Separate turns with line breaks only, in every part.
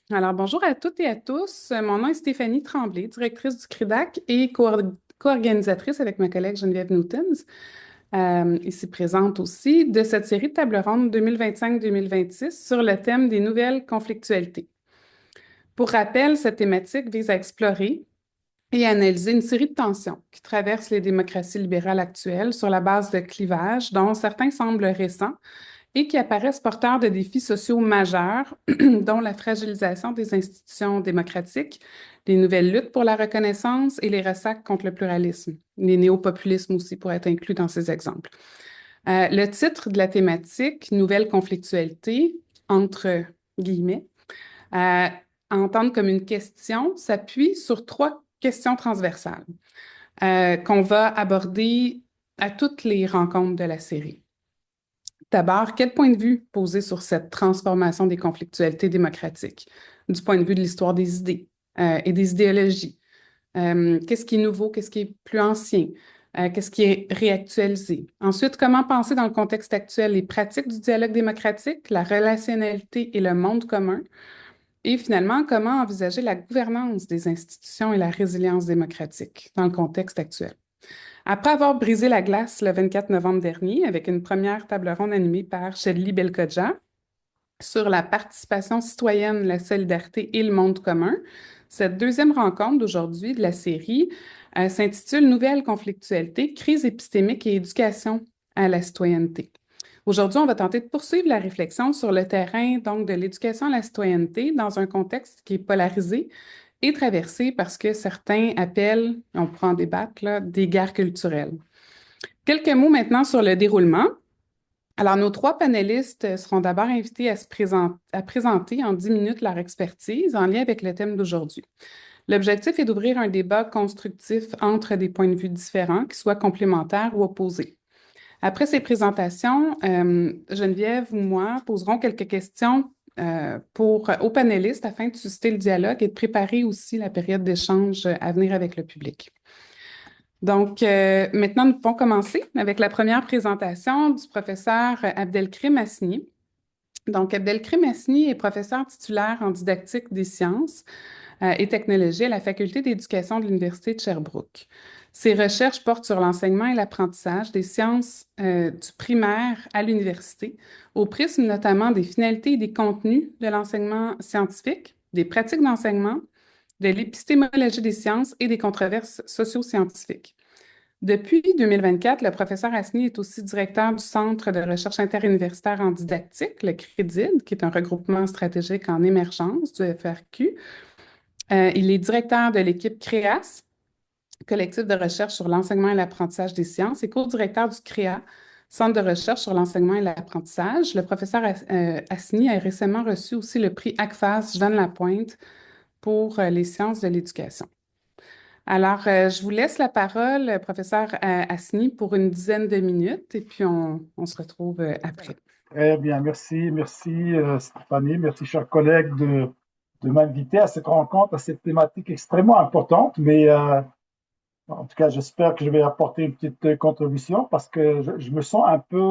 Alors, bonjour à toutes et à tous. Mon nom est Stéphanie Tremblay, directrice du CRIDAC et co-organisatrice avec ma collègue Geneviève Newtons, ici présente aussi, de cette série de tables rondes 2025-2026 sur le thème des nouvelles conflictualités. Pour rappel, cette thématique vise à explorer et à analyser une série de tensions qui traversent les démocraties libérales actuelles sur la base de clivages dont certains semblent récents et qui apparaissent porteurs de défis sociaux majeurs, dont la fragilisation des institutions démocratiques, les nouvelles luttes pour la reconnaissance et les ressacs contre le pluralisme. Les néopopulismes aussi pourraient être inclus dans ces exemples. Le titre de la thématique, Nouvelle conflictualité, entre guillemets, à entendre comme une question, s'appuie sur trois questions transversales qu'on va aborder à toutes les rencontres de la série. D'abord, quel point de vue poser sur cette transformation des conflictualités démocratiques, du point de vue de l'histoire des idées et des idéologies? Qu'est-ce qui est nouveau, qu'est-ce qui est plus ancien? Qu'est-ce qui est réactualisé? Ensuite, comment penser dans le contexte actuel les pratiques du dialogue démocratique, la relationnalité et le monde commun? Et finalement, comment envisager la gouvernance des institutions et la résilience démocratique dans le contexte actuel? Après avoir brisé la glace le 24 novembre dernier avec une première table ronde animée par Shedly Belkodja sur la participation citoyenne, la solidarité et le monde commun, cette deuxième rencontre d'aujourd'hui de la série s'intitule Nouvelle conflictualité, crise épistémique et éducation à la citoyenneté. Aujourd'hui, on va tenter de poursuivre la réflexion sur le terrain donc de l'éducation à la citoyenneté dans un contexte qui est polarisé et traversé par ce que certains appellent, on pourra en débattre, là, des guerres culturelles. Quelques mots maintenant sur le déroulement. Alors, nos trois panélistes seront d'abord invités à présenter en 10 minutes leur expertise en lien avec le thème d'aujourd'hui. L'objectif est d'ouvrir un débat constructif entre des points de vue différents, qui soient complémentaires ou opposés. Après ces présentations, Geneviève ou moi poserons quelques questions aux panélistes afin de susciter le dialogue et de préparer aussi la période d'échange à venir avec le public. Donc, maintenant, nous pouvons commencer avec la première présentation du professeur Abdelkrim Hasni. Donc, Abdelkrim Hasni est professeur titulaire en didactique des sciences et technologies à la Faculté d'éducation de l'Université de Sherbrooke. Ses recherches portent sur l'enseignement et l'apprentissage des sciences du primaire à l'université, au prisme notamment des finalités et des contenus de l'enseignement scientifique, des pratiques d'enseignement, de l'épistémologie des sciences et des controverses socio-scientifiques. Depuis 2024, le professeur Hasni est aussi directeur du Centre de recherche interuniversitaire en didactique, le CREDID, qui est un regroupement stratégique en émergence du FRQ. Il est directeur de l'équipe CREAS, collectif de recherche sur l'enseignement et l'apprentissage des sciences, et co-directeur du CREA, Centre de recherche sur l'enseignement et l'apprentissage. Le professeur Hasni a récemment reçu aussi le prix ACFAS Jeanne Lapointe pour les sciences de l'éducation. Alors, je vous laisse la parole, professeur Hasni, pour une dizaine de minutes et puis on se retrouve après.
Très bien, merci Stéphanie, merci chers collègues de m'inviter à cette rencontre, à cette thématique extrêmement importante, mais en tout cas j'espère que je vais apporter une petite contribution parce que je me sens un peu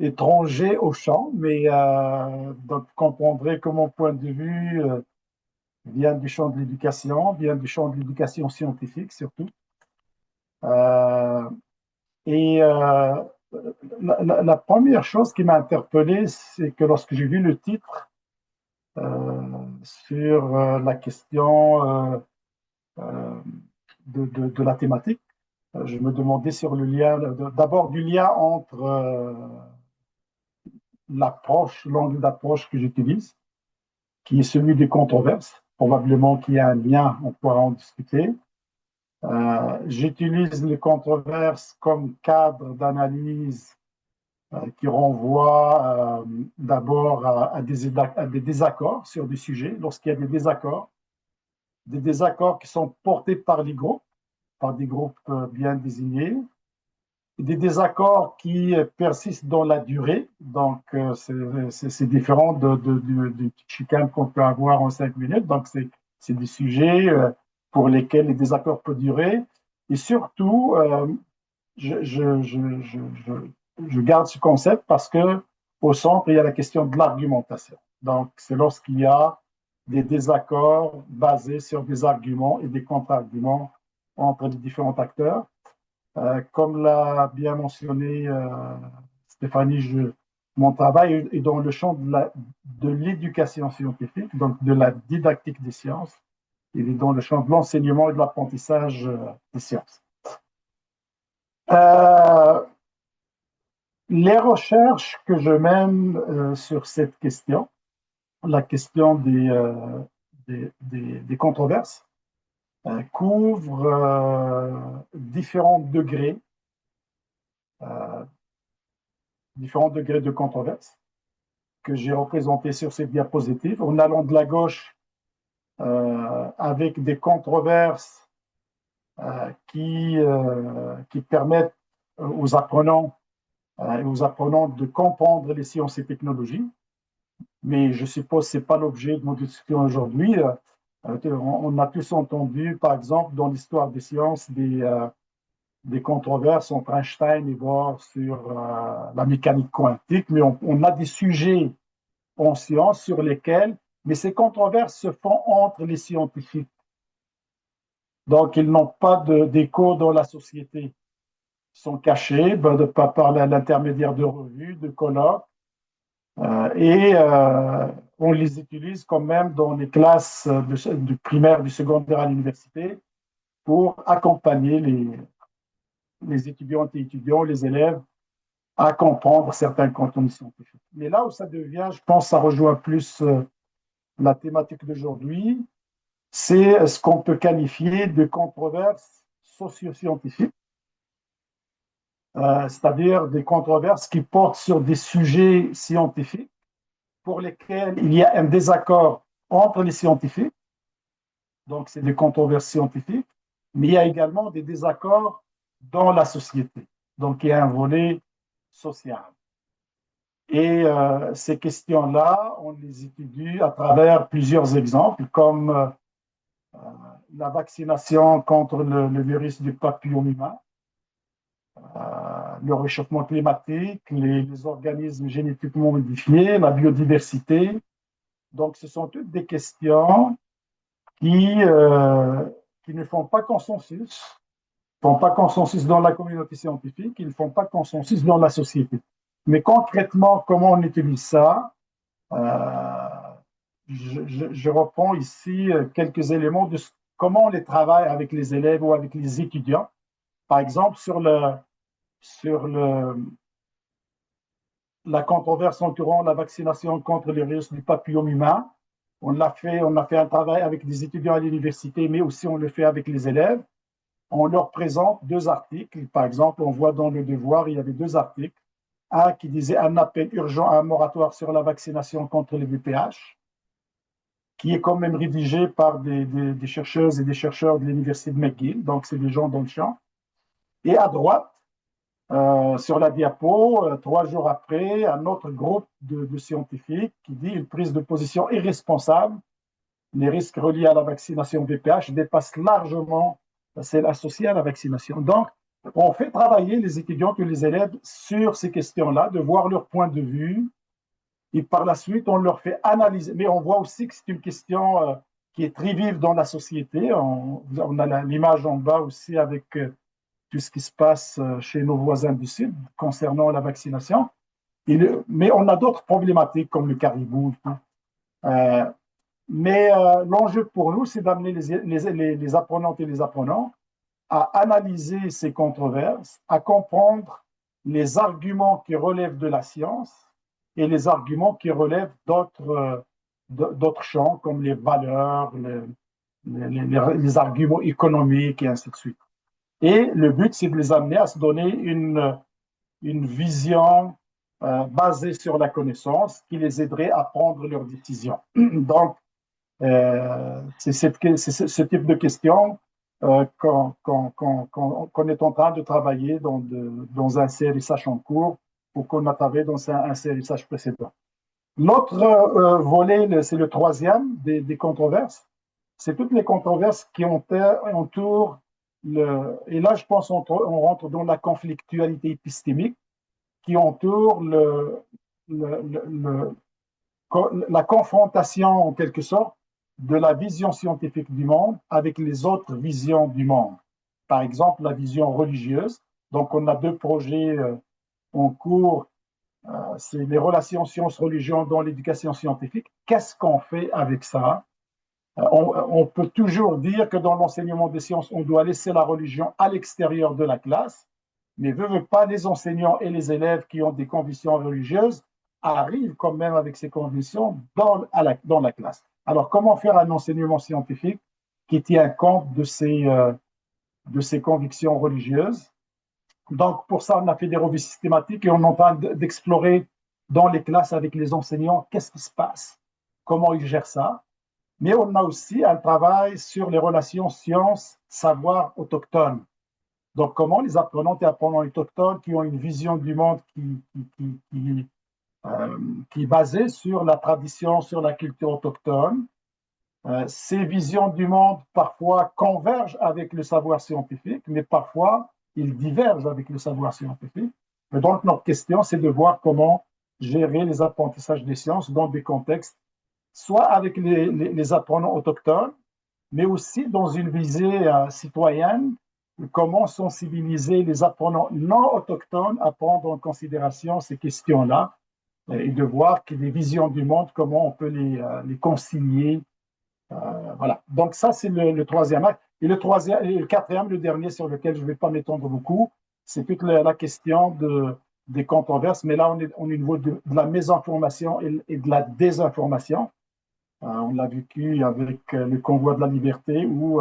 étranger au champ, mais donc vous comprendrez que mon point de vue vient du champ de l'éducation, vient du champ de l'éducation scientifique surtout. Euh, et la première chose qui m'a interpellé, c'est que lorsque j'ai vu le titre euh, sur la question euh, de la thématique, je me demandais sur le lien, d'abord du lien entre l'angle d'approche que j'utilise, qui est celui des controverses. Probablement qu'il y a un lien, on pourra en discuter. J'utilise les controverses comme cadre d'analyse qui renvoie d'abord à des désaccords sur des sujets. Lorsqu'il y a des désaccords qui sont portés par les groupes, par des groupes bien désignés, des désaccords qui persistent dans la durée. Donc, c'est différent du chicane qu'on peut avoir en 5 minutes. Donc, c'est des sujets pour lesquels les désaccords peuvent durer. Et surtout, je, je, je, je, je garde ce concept parce que au centre, il y a la question de l'argumentation. Donc, c'est lorsqu'il y a des désaccords basés sur des arguments et des contre-arguments entre les différents acteurs. Comme l'a bien mentionné Stéphanie, mon travail est dans le champ de l'éducation scientifique, donc de la didactique des sciences. Il est dans le champ de l'enseignement et de l'apprentissage des sciences. Les recherches que je mène sur cette question, la question des controverses, couvrent euh, différents degrés de controverse que j'ai représentés sur cette diapositive, en allant de la gauche avec des controverses qui permettent aux apprenants de comprendre les sciences et technologies. Mais je suppose que ce n'est pas l'objet de mon discussion aujourd'hui. On a tous entendu, par exemple, dans l'histoire des sciences, des controverses entre Einstein et Bohr sur la mécanique quantique, mais on a des sujets en sciences sur lesquels, mais ces controverses se font entre les scientifiques. Donc, ils n'ont pas d'écho dans la société. Ils sont cachés par l'intermédiaire de revues, de colloques, et on les utilise quand même dans les classes du primaire, du secondaire à l'université pour accompagner les étudiantes et étudiants, les élèves, à comprendre certains contenus scientifiques. Mais là où ça devient, je pense, ça rejoint plus la thématique d'aujourd'hui, c'est ce qu'on peut qualifier de controverses socio-scientifiques, c'est-à-dire des controverses qui portent sur des sujets scientifiques pour lesquels il y a un désaccord entre les scientifiques, donc c'est des controverses scientifiques, mais il y a également des désaccords dans la société, donc il y a un volet social. Et ces questions-là, on les étudie à travers plusieurs exemples, comme la vaccination contre le virus du papillome humain, le réchauffement climatique, les organismes génétiquement modifiés, la biodiversité. Donc, ce sont toutes des questions qui ne font pas consensus, font pas consensus dans la communauté scientifique, ils ne font pas consensus dans la société. Mais concrètement, comment on utilise ça? Je reprends ici quelques éléments de comment on les travaille avec les élèves ou avec les étudiants. Par exemple, sur la controverse entourant la vaccination contre le virus du papillome humain, on a fait un travail avec des étudiants à l'université, mais aussi on le fait avec les élèves. On leur présente deux articles. Par exemple, on voit dans le devoir, il y avait deux articles. Un qui disait un appel urgent à un moratoire sur la vaccination contre le VPH, qui est quand même rédigé par des chercheuses et des chercheurs de l'université de McGill, donc c'est des gens dans le champ. Et à droite, sur la diapo, 3 jours après, un autre groupe de scientifiques qui dit une prise de position irresponsable. Les risques reliés à la vaccination VPH dépassent largement celles associées à la vaccination. Donc, on fait travailler les étudiants et les élèves sur ces questions-là, de voir leur point de vue, et par la suite, on leur fait analyser. Mais on voit aussi que c'est une question qui est très vive dans la société. On a l'image en bas aussi avec tout ce qui se passe chez nos voisins du Sud concernant la vaccination. Mais on a d'autres problématiques comme le caribou. Euh, mais l'enjeu pour nous, c'est d'amener les apprenantes et les apprenants à analyser ces controverses, à comprendre les arguments qui relèvent de la science et les arguments qui relèvent d'autres champs comme les valeurs, les arguments économiques et ainsi de suite. Et le but, c'est de les amener à se donner une vision basée sur la connaissance qui les aiderait à prendre leurs décisions. Donc, c'est ce type de questions qu'on est en train de travailler dans un CRSH en cours ou qu'on a travaillé dans un CRSH précédent. L'autre volet, c'est le troisième des controverses. C'est toutes les controverses qui entourent et là, je pense on rentre dans la conflictualité épistémique qui entoure la confrontation, en quelque sorte, de la vision scientifique du monde avec les autres visions du monde. Par exemple, la vision religieuse. Donc, on a deux projets en cours. C'est les relations sciences-religion dans l'éducation scientifique. Qu'est-ce qu'on fait avec ça? On peut toujours dire que dans l'enseignement des sciences, on doit laisser la religion à l'extérieur de la classe, mais veut pas, les enseignants et les élèves qui ont des convictions religieuses arrivent quand même avec ces convictions dans la classe. Alors, comment faire un enseignement scientifique qui tient compte de ces convictions religieuses? Donc, pour ça, on a fait des revues systématiques et on est en train d'explorer dans les classes avec les enseignants qu'est-ce qui se passe, comment ils gèrent ça. Mais on a aussi un travail sur les relations sciences-savoir autochtones. Donc, comment les apprenantes et apprenants autochtones qui ont une vision du monde qui est basée sur la tradition, sur la culture autochtone, ces visions du monde parfois convergent avec le savoir scientifique, mais parfois ils divergent avec le savoir scientifique. Et donc, notre question, c'est de voir comment gérer les apprentissages des sciences dans des contextes, soit avec les apprenants autochtones, mais aussi dans une visée citoyenne, comment sensibiliser les apprenants non autochtones à prendre en considération ces questions-là et de voir que les visions du monde, comment on peut les concilier. Voilà. Donc ça, c'est le troisième acte. Et le quatrième, le dernier sur lequel je ne vais pas m'étendre beaucoup, c'est toute la question des controverses. Mais là, on est au niveau de la mésinformation et de la désinformation. On l'a vécu avec le convoi de la liberté où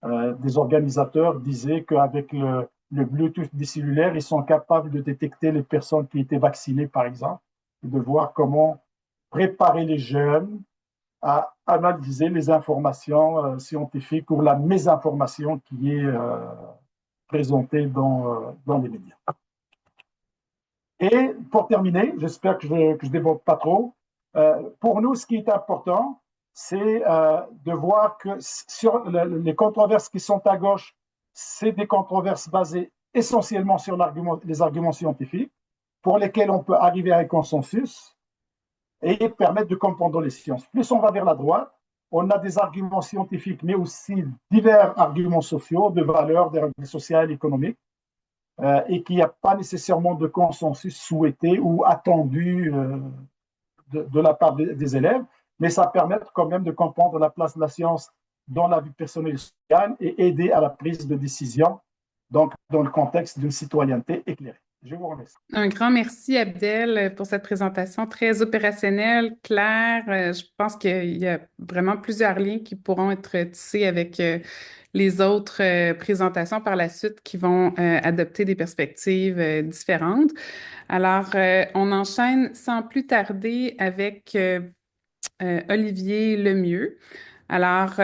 des organisateurs disaient qu'avec le Bluetooth des cellulaires, ils sont capables de détecter les personnes qui étaient vaccinées, par exemple, et de voir comment préparer les jeunes à analyser les informations scientifiques ou la mésinformation qui est présentée dans les médias. Et pour terminer, j'espère que je ne déborde pas trop, pour nous, ce qui est important, c'est de voir que sur les controverses qui sont à gauche, c'est des controverses basées essentiellement sur les arguments scientifiques, pour lesquels on peut arriver à un consensus et permettre de comprendre les sciences. Plus on va vers la droite, on a des arguments scientifiques, mais aussi divers arguments sociaux, de valeurs, des règles sociales, économiques, et qu'il n'y a pas nécessairement de consensus souhaité ou attendu de la part des élèves, mais ça permet quand même de comprendre la place de la science dans la vie personnelle et sociale et aider à la prise de décision, donc dans le contexte d'une citoyenneté éclairée. Je vous remercie.
Un grand merci, Abdel, pour cette présentation très opérationnelle, claire. Je pense qu'il y a vraiment plusieurs liens qui pourront être tissés avec les autres présentations par la suite qui vont adopter des perspectives différentes. Alors, on enchaîne sans plus tarder avec Olivier Lemieux. Alors,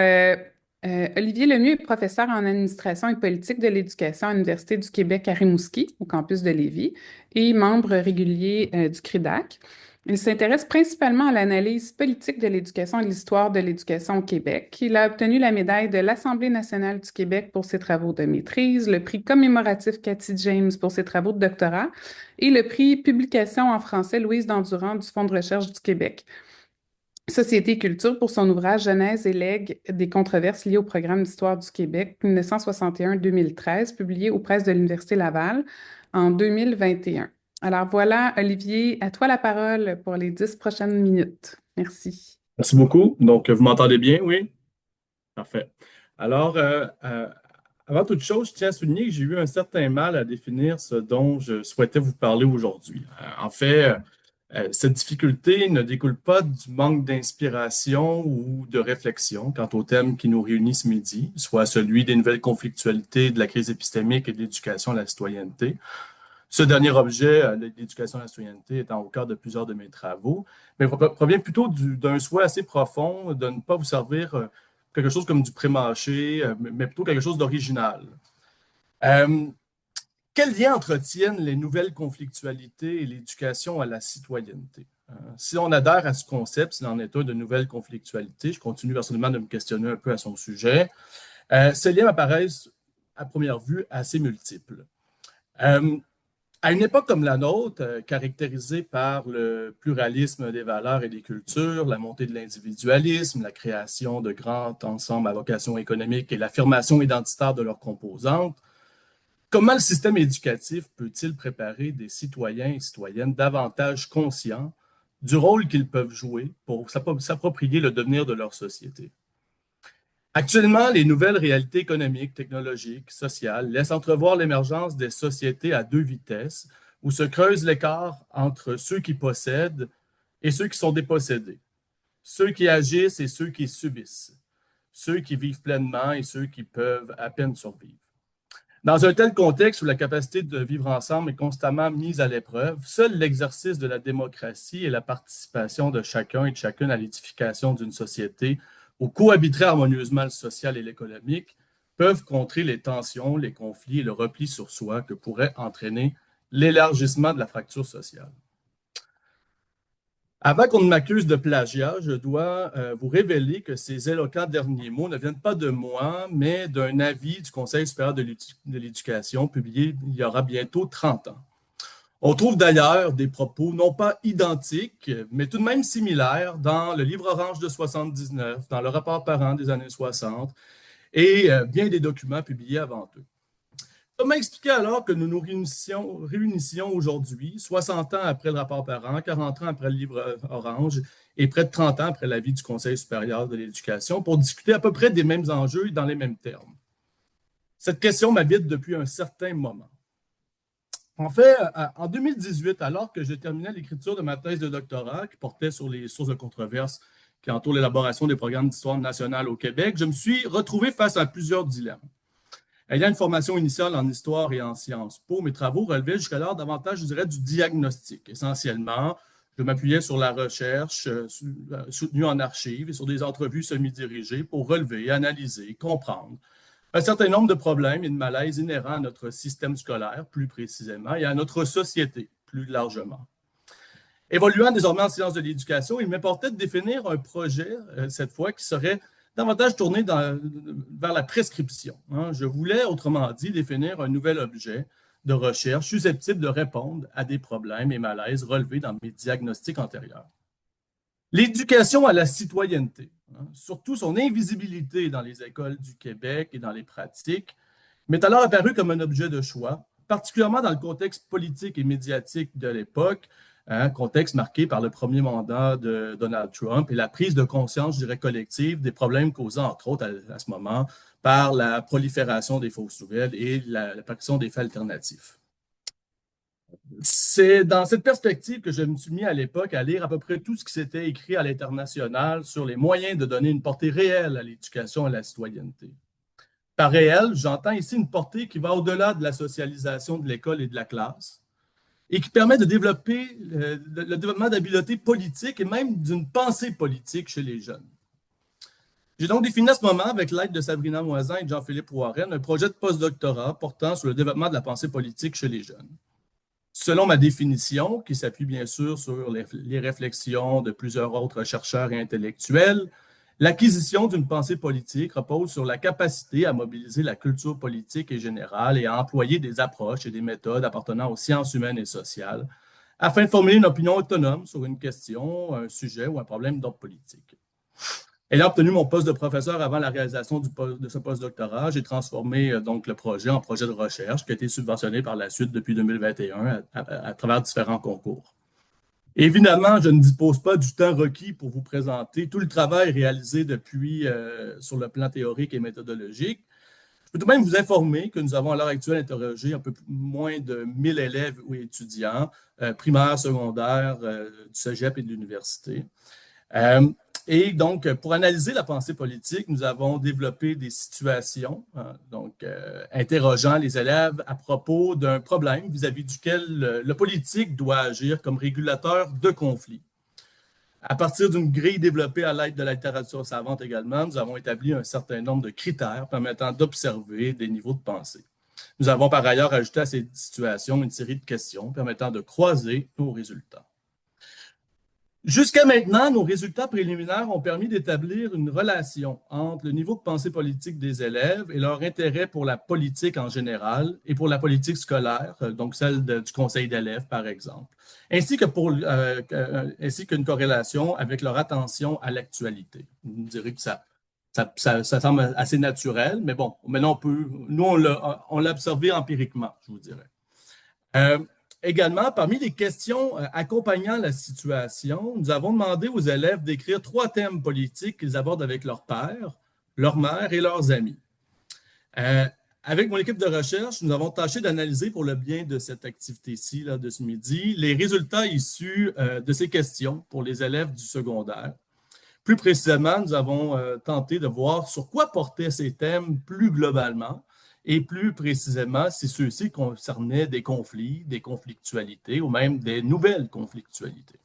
Olivier Lemieux est professeur en administration et politique de l'éducation à l'Université du Québec à Rimouski, au campus de Lévis, et membre régulier du CRIDAC. Il s'intéresse principalement à l'analyse politique de l'éducation et l'histoire de l'éducation au Québec. Il a obtenu la médaille de l'Assemblée nationale du Québec pour ses travaux de maîtrise, le prix commémoratif Cathy James pour ses travaux de doctorat et le prix Publication en français Louise Dandurand du Fonds de recherche du Québec. Société et culture pour son ouvrage Genèse et legs des controverses liées au programme d'histoire du Québec 1961-2013, publié aux presses de l'Université Laval en 2021. Alors voilà, Olivier, à toi la parole pour les 10 prochaines minutes. Merci.
Merci beaucoup. Donc, vous m'entendez bien, oui? Parfait. Alors, avant toute chose, je tiens à souligner que j'ai eu un certain mal à définir ce dont je souhaitais vous parler aujourd'hui. En fait, cette difficulté ne découle pas du manque d'inspiration ou de réflexion quant au thème qui nous réunit ce midi, soit celui des nouvelles conflictualités de la crise épistémique et de l'éducation à la citoyenneté. Ce dernier objet, l'éducation à la citoyenneté, étant au cœur de plusieurs de mes travaux, mais provient plutôt d'un souhait assez profond de ne pas vous servir quelque chose comme du pré-mâché, mais plutôt quelque chose d'original. Quel lien entretiennent les nouvelles conflictualités et l'éducation à la citoyenneté? Si on adhère à ce concept, s'il en est un de nouvelles conflictualités, je continue personnellement de me questionner un peu à son sujet, ces liens apparaissent à première vue assez multiples. À une époque comme la nôtre, caractérisée par le pluralisme des valeurs et des cultures, la montée de l'individualisme, la création de grands ensembles à vocation économique et l'affirmation identitaire de leurs composantes, comment le système éducatif peut-il préparer des citoyens et citoyennes davantage conscients du rôle qu'ils peuvent jouer pour s'approprier le devenir de leur société? Actuellement, les nouvelles réalités économiques, technologiques, sociales laissent entrevoir l'émergence des sociétés à deux vitesses où se creuse l'écart entre ceux qui possèdent et ceux qui sont dépossédés, ceux qui agissent et ceux qui subissent, ceux qui vivent pleinement et ceux qui peuvent à peine survivre. Dans un tel contexte où la capacité de vivre ensemble est constamment mise à l'épreuve, seul l'exercice de la démocratie et la participation de chacun et de chacune à l'édification d'une société où cohabiterait harmonieusement le social et l'économique peuvent contrer les tensions, les conflits et le repli sur soi que pourrait entraîner l'élargissement de la fracture sociale. Avant qu'on ne m'accuse de plagiat, je dois vous révéler que ces éloquents derniers mots ne viennent pas de moi, mais d'un avis du Conseil supérieur de l'éducation publié il y aura bientôt 30 ans. On trouve d'ailleurs des propos non pas identiques, mais tout de même similaires dans le livre orange de 79, dans le rapport parent des années 60 et bien des documents publiés avant eux. Comment expliquer alors que nous nous réunissions aujourd'hui, 60 ans après le rapport parent, 40 ans après le livre orange et près de 30 ans après l'avis du Conseil supérieur de l'éducation pour discuter à peu près des mêmes enjeux et dans les mêmes termes? Cette question m'habite depuis un certain moment. En fait, en 2018, alors que je terminais l'écriture de ma thèse de doctorat qui portait sur les sources de controverse qui entourent l'élaboration des programmes d'histoire nationale au Québec, je me suis retrouvé face à plusieurs dilemmes. Ayant une formation initiale en histoire et en Sciences Po, mes travaux relevaient jusqu'alors davantage, je dirais, du diagnostic. Essentiellement, je m'appuyais sur la recherche soutenue en archives et sur des entrevues semi-dirigées pour relever, analyser, comprendre un certain nombre de problèmes et de malaises inhérents à notre système scolaire, plus précisément, et à notre société, plus largement. Évoluant désormais en sciences de l'éducation, il m'importait de définir un projet, cette fois, qui serait davantage tourné vers la prescription. Je voulais, autrement dit, définir un nouvel objet de recherche susceptible de répondre à des problèmes et malaises relevés dans mes diagnostics antérieurs. L'éducation à la citoyenneté, surtout son invisibilité dans les écoles du Québec et dans les pratiques, m'est alors apparu comme un objet de choix, particulièrement dans le contexte politique et médiatique de l'époque, contexte marqué par le premier mandat de Donald Trump et la prise de conscience, je dirais, collective des problèmes causés, entre autres, à ce moment, par la prolifération des fausses nouvelles et l'apparition des faits alternatifs. C'est dans cette perspective que je me suis mis à l'époque à lire à peu près tout ce qui s'était écrit à l'international sur les moyens de donner une portée réelle à l'éducation et à la citoyenneté. Par réel, j'entends ici une portée qui va au-delà de la socialisation de l'école et de la classe et qui permet de développer le développement d'habiletés politiques et même d'une pensée politique chez les jeunes. J'ai donc défini à ce moment, avec l'aide de Sabrina Moisin et Jean-Philippe Warren, un projet de postdoctorat portant sur le développement de la pensée politique chez les jeunes. Selon ma définition, qui s'appuie bien sûr sur les réflexions de plusieurs autres chercheurs et intellectuels, l'acquisition d'une pensée politique repose sur la capacité à mobiliser la culture politique et générale et à employer des approches et des méthodes appartenant aux sciences humaines et sociales afin de formuler une opinion autonome sur une question, un sujet ou un problème d'ordre politique. Ayant obtenu mon poste de professeur avant la réalisation de ce postdoctorat, j'ai transformé donc le projet en projet de recherche qui a été subventionné par la suite depuis 2021 à travers différents concours. Évidemment, je ne dispose pas du temps requis pour vous présenter tout le travail réalisé depuis sur le plan théorique et méthodologique. Je peux tout de même vous informer que nous avons à l'heure actuelle interrogé un peu moins de 1000 élèves ou étudiants, primaires, secondaires, du cégep et de l'université. Et donc, pour analyser la pensée politique, nous avons développé des situations, interrogeant les élèves à propos d'un problème vis-à-vis duquel le politique doit agir comme régulateur de conflits. À partir d'une grille développée à l'aide de la littérature savante également, nous avons établi un certain nombre de critères permettant d'observer des niveaux de pensée. Nous avons par ailleurs ajouté à ces situations une série de questions permettant de croiser nos résultats. Jusqu'à maintenant, nos résultats préliminaires ont permis d'établir une relation entre le niveau de pensée politique des élèves et leur intérêt pour la politique en général et pour la politique scolaire, donc celle du conseil d'élèves, par exemple, ainsi ainsi qu'une corrélation avec leur attention à l'actualité. Vous me direz que ça semble assez naturel, mais bon, maintenant nous, on l'a observé empiriquement, je vous dirais. Euh, Également, parmi les questions accompagnant la situation, nous avons demandé aux élèves d'écrire 3 thèmes politiques qu'ils abordent avec leur père, leur mère et leurs amis. Avec mon équipe de recherche, nous avons tâché d'analyser pour le bien de cette activité-ci, de ce midi, les résultats issus de ces questions pour les élèves du secondaire. Plus précisément, nous avons tenté de voir sur quoi portaient ces thèmes plus globalement et plus précisément si ceux-ci concernaient des conflits, des conflictualités ou même des nouvelles conflictualités.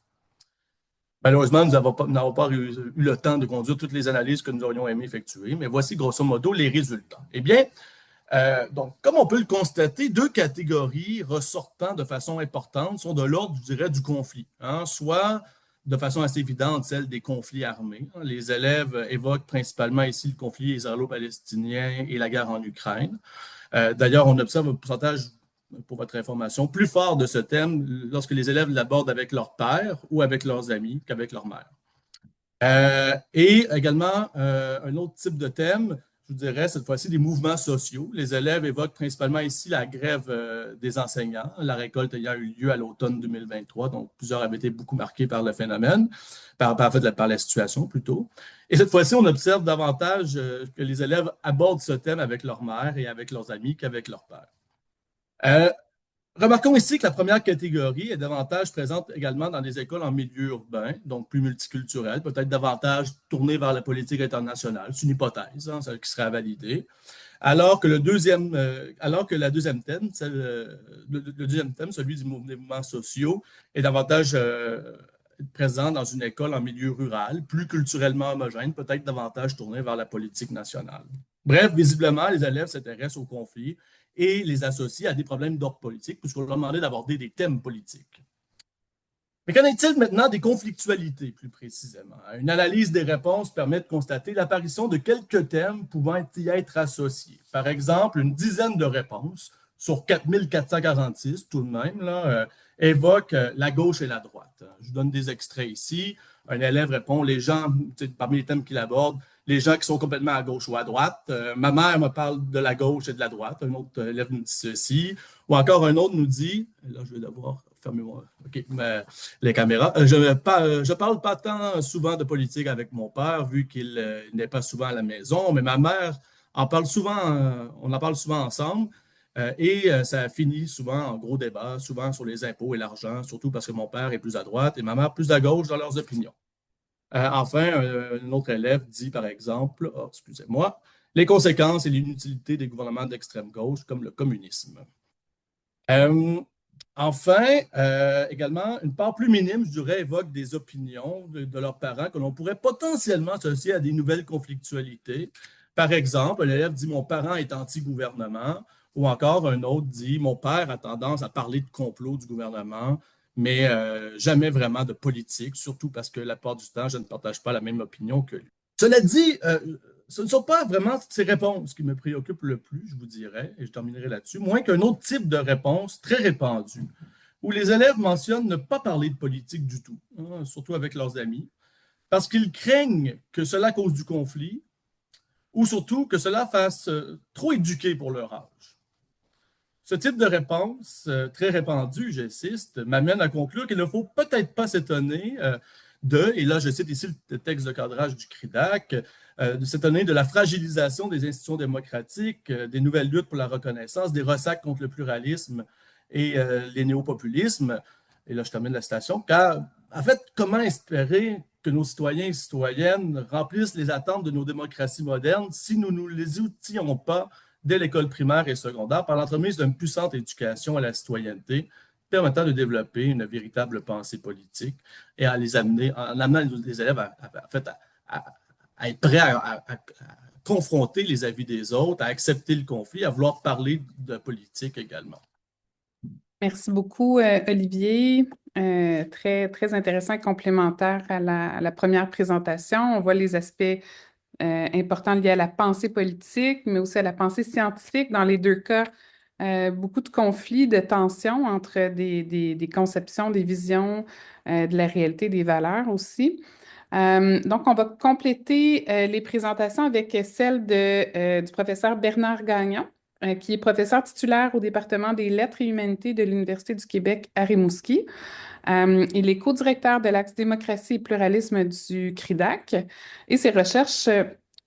Malheureusement, nous n'avons pas eu le temps de conduire toutes les analyses que nous aurions aimé effectuer, mais voici grosso modo les résultats. Eh bien, donc, comme on peut le constater, 2 catégories ressortant de façon importante sont de l'ordre, je dirais, du conflit. Soit de façon assez évidente, celle des conflits armés. Les élèves évoquent principalement ici le conflit israélo-palestinien et la guerre en Ukraine. D'ailleurs, on observe un pourcentage, pour votre information, plus fort de ce thème lorsque les élèves l'abordent avec leur père ou avec leurs amis qu'avec leur mère. Et également, un autre type de thème, je vous dirais, cette fois-ci, des mouvements sociaux. Les élèves évoquent principalement ici la grève des enseignants, la récolte ayant eu lieu à l'automne 2023, donc plusieurs avaient été beaucoup marqués par le phénomène, par la situation plutôt. Et cette fois-ci, on observe davantage que les élèves abordent ce thème avec leur mère et avec leurs amis qu'avec leur père. Remarquons ici que la première catégorie est davantage présente également dans les écoles en milieu urbain, donc plus multiculturel, peut-être davantage tournée vers la politique internationale. C'est une hypothèse qui serait à valider. Alors que le deuxième thème, celui des mouvements sociaux, est davantage présent dans une école en milieu rural, plus culturellement homogène, peut-être davantage tourné vers la politique nationale. Bref, visiblement, les élèves s'intéressent aux conflits et les associent à des problèmes d'ordre politique, puisqu'on leur demandait d'aborder des thèmes politiques. Mais qu'en est-il maintenant des conflictualités, plus précisément? Une analyse des réponses permet de constater l'apparition de quelques thèmes pouvant y être associés. Par exemple, une dizaine de réponses sur 4446, tout de même, évoquent la gauche et la droite. Je vous donne des extraits ici. Un élève répond, les gens, parmi les thèmes qu'il aborde, les gens qui sont complètement à gauche ou à droite. Ma mère me parle de la gauche et de la droite. Un autre élève nous dit ceci. Ou encore un autre nous dit, là je vais devoir fermer les caméras. Je parle pas tant souvent de politique avec mon père, vu qu'il n'est pas souvent à la maison, mais ma mère on en parle souvent ensemble. Et ça finit souvent en gros débat, souvent sur les impôts et l'argent, surtout parce que mon père est plus à droite et ma mère plus à gauche dans leurs opinions. Enfin, un autre élève dit, par exemple, excusez-moi, les conséquences et l'inutilité des gouvernements d'extrême gauche, comme le communisme. Enfin, également, une part plus minime, je dirais, évoque des opinions de leurs parents que l'on pourrait potentiellement associer à des nouvelles conflictualités. Par exemple, un élève dit « Mon parent est anti-gouvernement » ou encore un autre dit « Mon père a tendance à parler de complot du gouvernement ». Mais jamais vraiment de politique, surtout parce que la plupart du temps, je ne partage pas la même opinion que lui. Cela dit, ce ne sont pas vraiment ces réponses qui me préoccupent le plus, je vous dirais, et je terminerai là-dessus, moins qu'un autre type de réponse très répandue, où les élèves mentionnent ne pas parler de politique du tout, surtout avec leurs amis, parce qu'ils craignent que cela cause du conflit, ou surtout que cela fasse trop éduquer pour leur âge. Ce type de réponse, très répandue, j'insiste, m'amène à conclure qu'il ne faut peut-être pas s'étonner et là je cite ici le texte de cadrage du CRIDAC, de s'étonner de la fragilisation des institutions démocratiques, des nouvelles luttes pour la reconnaissance, des ressacs contre le pluralisme et les néopopulismes. Et là je termine la citation, car en fait, comment espérer que nos citoyens et citoyennes remplissent les attentes de nos démocraties modernes si nous ne les outillons pas dès l'école primaire et secondaire par l'entremise d'une puissante éducation à la citoyenneté permettant de développer une véritable pensée politique et en amenant les élèves à être prêts à confronter les avis des autres, à accepter le conflit, à vouloir parler de politique également.
Merci beaucoup, Olivier. Très, très intéressant et complémentaire à la première présentation. On voit les aspects importants liés à la pensée politique, mais aussi à la pensée scientifique. Dans les deux cas, beaucoup de conflits, de tensions entre des conceptions, des visions, de la réalité, des valeurs aussi. Donc, on va compléter les présentations avec celle du professeur Bernard Gagnon, qui est professeur titulaire au département des Lettres et Humanités de l'Université du Québec à Rimouski. Il est co-directeur de l'Axe démocratie et pluralisme du CRIDAC et ses recherches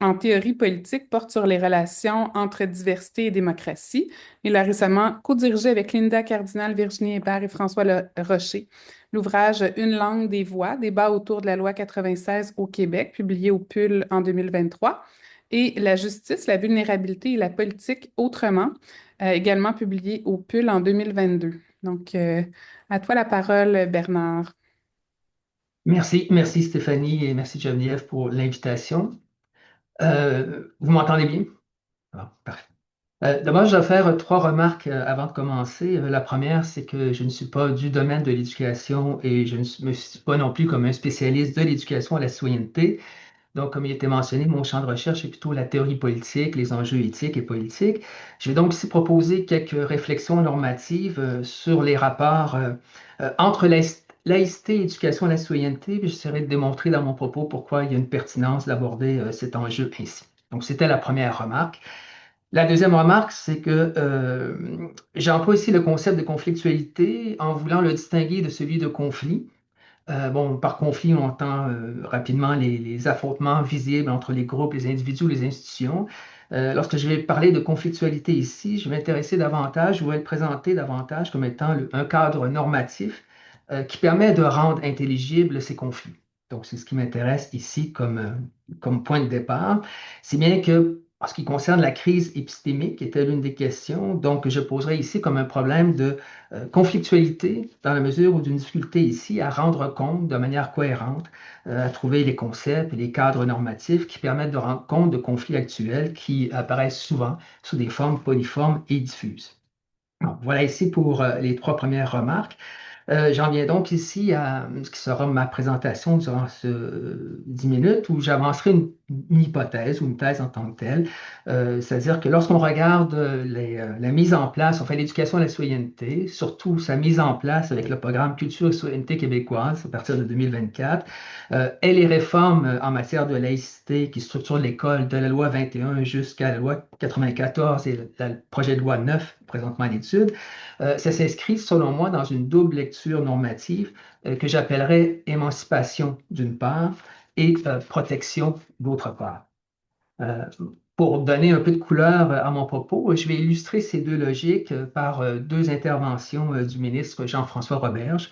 en théorie politique portent sur les relations entre diversité et démocratie. Il a récemment co-dirigé avec Linda Cardinal, Virginie Hébert et François Rocher l'ouvrage Une langue des voix, débat autour de la loi 96 au Québec, publié au PUL en 2023, et La justice, la vulnérabilité et la politique autrement, également publié au PUL en 2022. Donc, à toi la parole, Bernard.
Merci Stéphanie et merci Geneviève pour l'invitation. Vous m'entendez bien? Ah, parfait. D'abord, je vais faire trois remarques avant de commencer. La première, c'est que je ne suis pas du domaine de l'éducation et je ne me suis pas non plus comme un spécialiste de l'éducation à la citoyenneté. Donc, comme il était mentionné, mon champ de recherche est plutôt la théorie politique, les enjeux éthiques et politiques. Je vais donc ici proposer quelques réflexions normatives sur les rapports entre laïcité et éducation à la citoyenneté. Puis j'essaierai de démontrer dans mon propos pourquoi il y a une pertinence d'aborder cet enjeu ainsi. Donc, c'était la première remarque. La deuxième remarque, c'est que j'emploie ici le concept de conflictualité en voulant le distinguer de celui de conflit. Bon, par conflit, on entend rapidement les affrontements visibles entre les groupes, les individus, les institutions. Lorsque je vais parler de conflictualité ici, je vais m'intéresser davantage, je vais le présenter davantage comme étant un cadre normatif qui permet de rendre intelligibles ces conflits. Donc, c'est ce qui m'intéresse ici comme point de départ. Si bien que, en ce qui concerne la crise épistémique, qui était l'une des questions, donc je poserai ici comme un problème de conflictualité, dans la mesure où d'une difficulté ici à rendre compte de manière cohérente, à trouver les concepts et les cadres normatifs qui permettent de rendre compte de conflits actuels qui apparaissent souvent sous des formes polyformes et diffuses. Donc, voilà ici pour les trois premières remarques. J'en viens donc ici à ce qui sera ma présentation durant ce 10 minutes où j'avancerai une hypothèse ou une thèse en tant que telle. C'est-à-dire que lorsqu'on regarde la mise en place, on fait l'éducation à la citoyenneté, surtout sa mise en place avec le programme Culture et citoyenneté québécoise à partir de 2024, et les réformes en matière de laïcité qui structurent l'école de la loi 21 jusqu'à la loi 94 et le projet de loi 9 présentement à l'étude, ça s'inscrit, selon moi, dans une double lecture normative que j'appellerais émancipation d'une part et protection d'autre part. Euh, pour donner un peu de couleur à mon propos, je vais illustrer ces deux logiques par deux interventions du ministre Jean-François Roberge.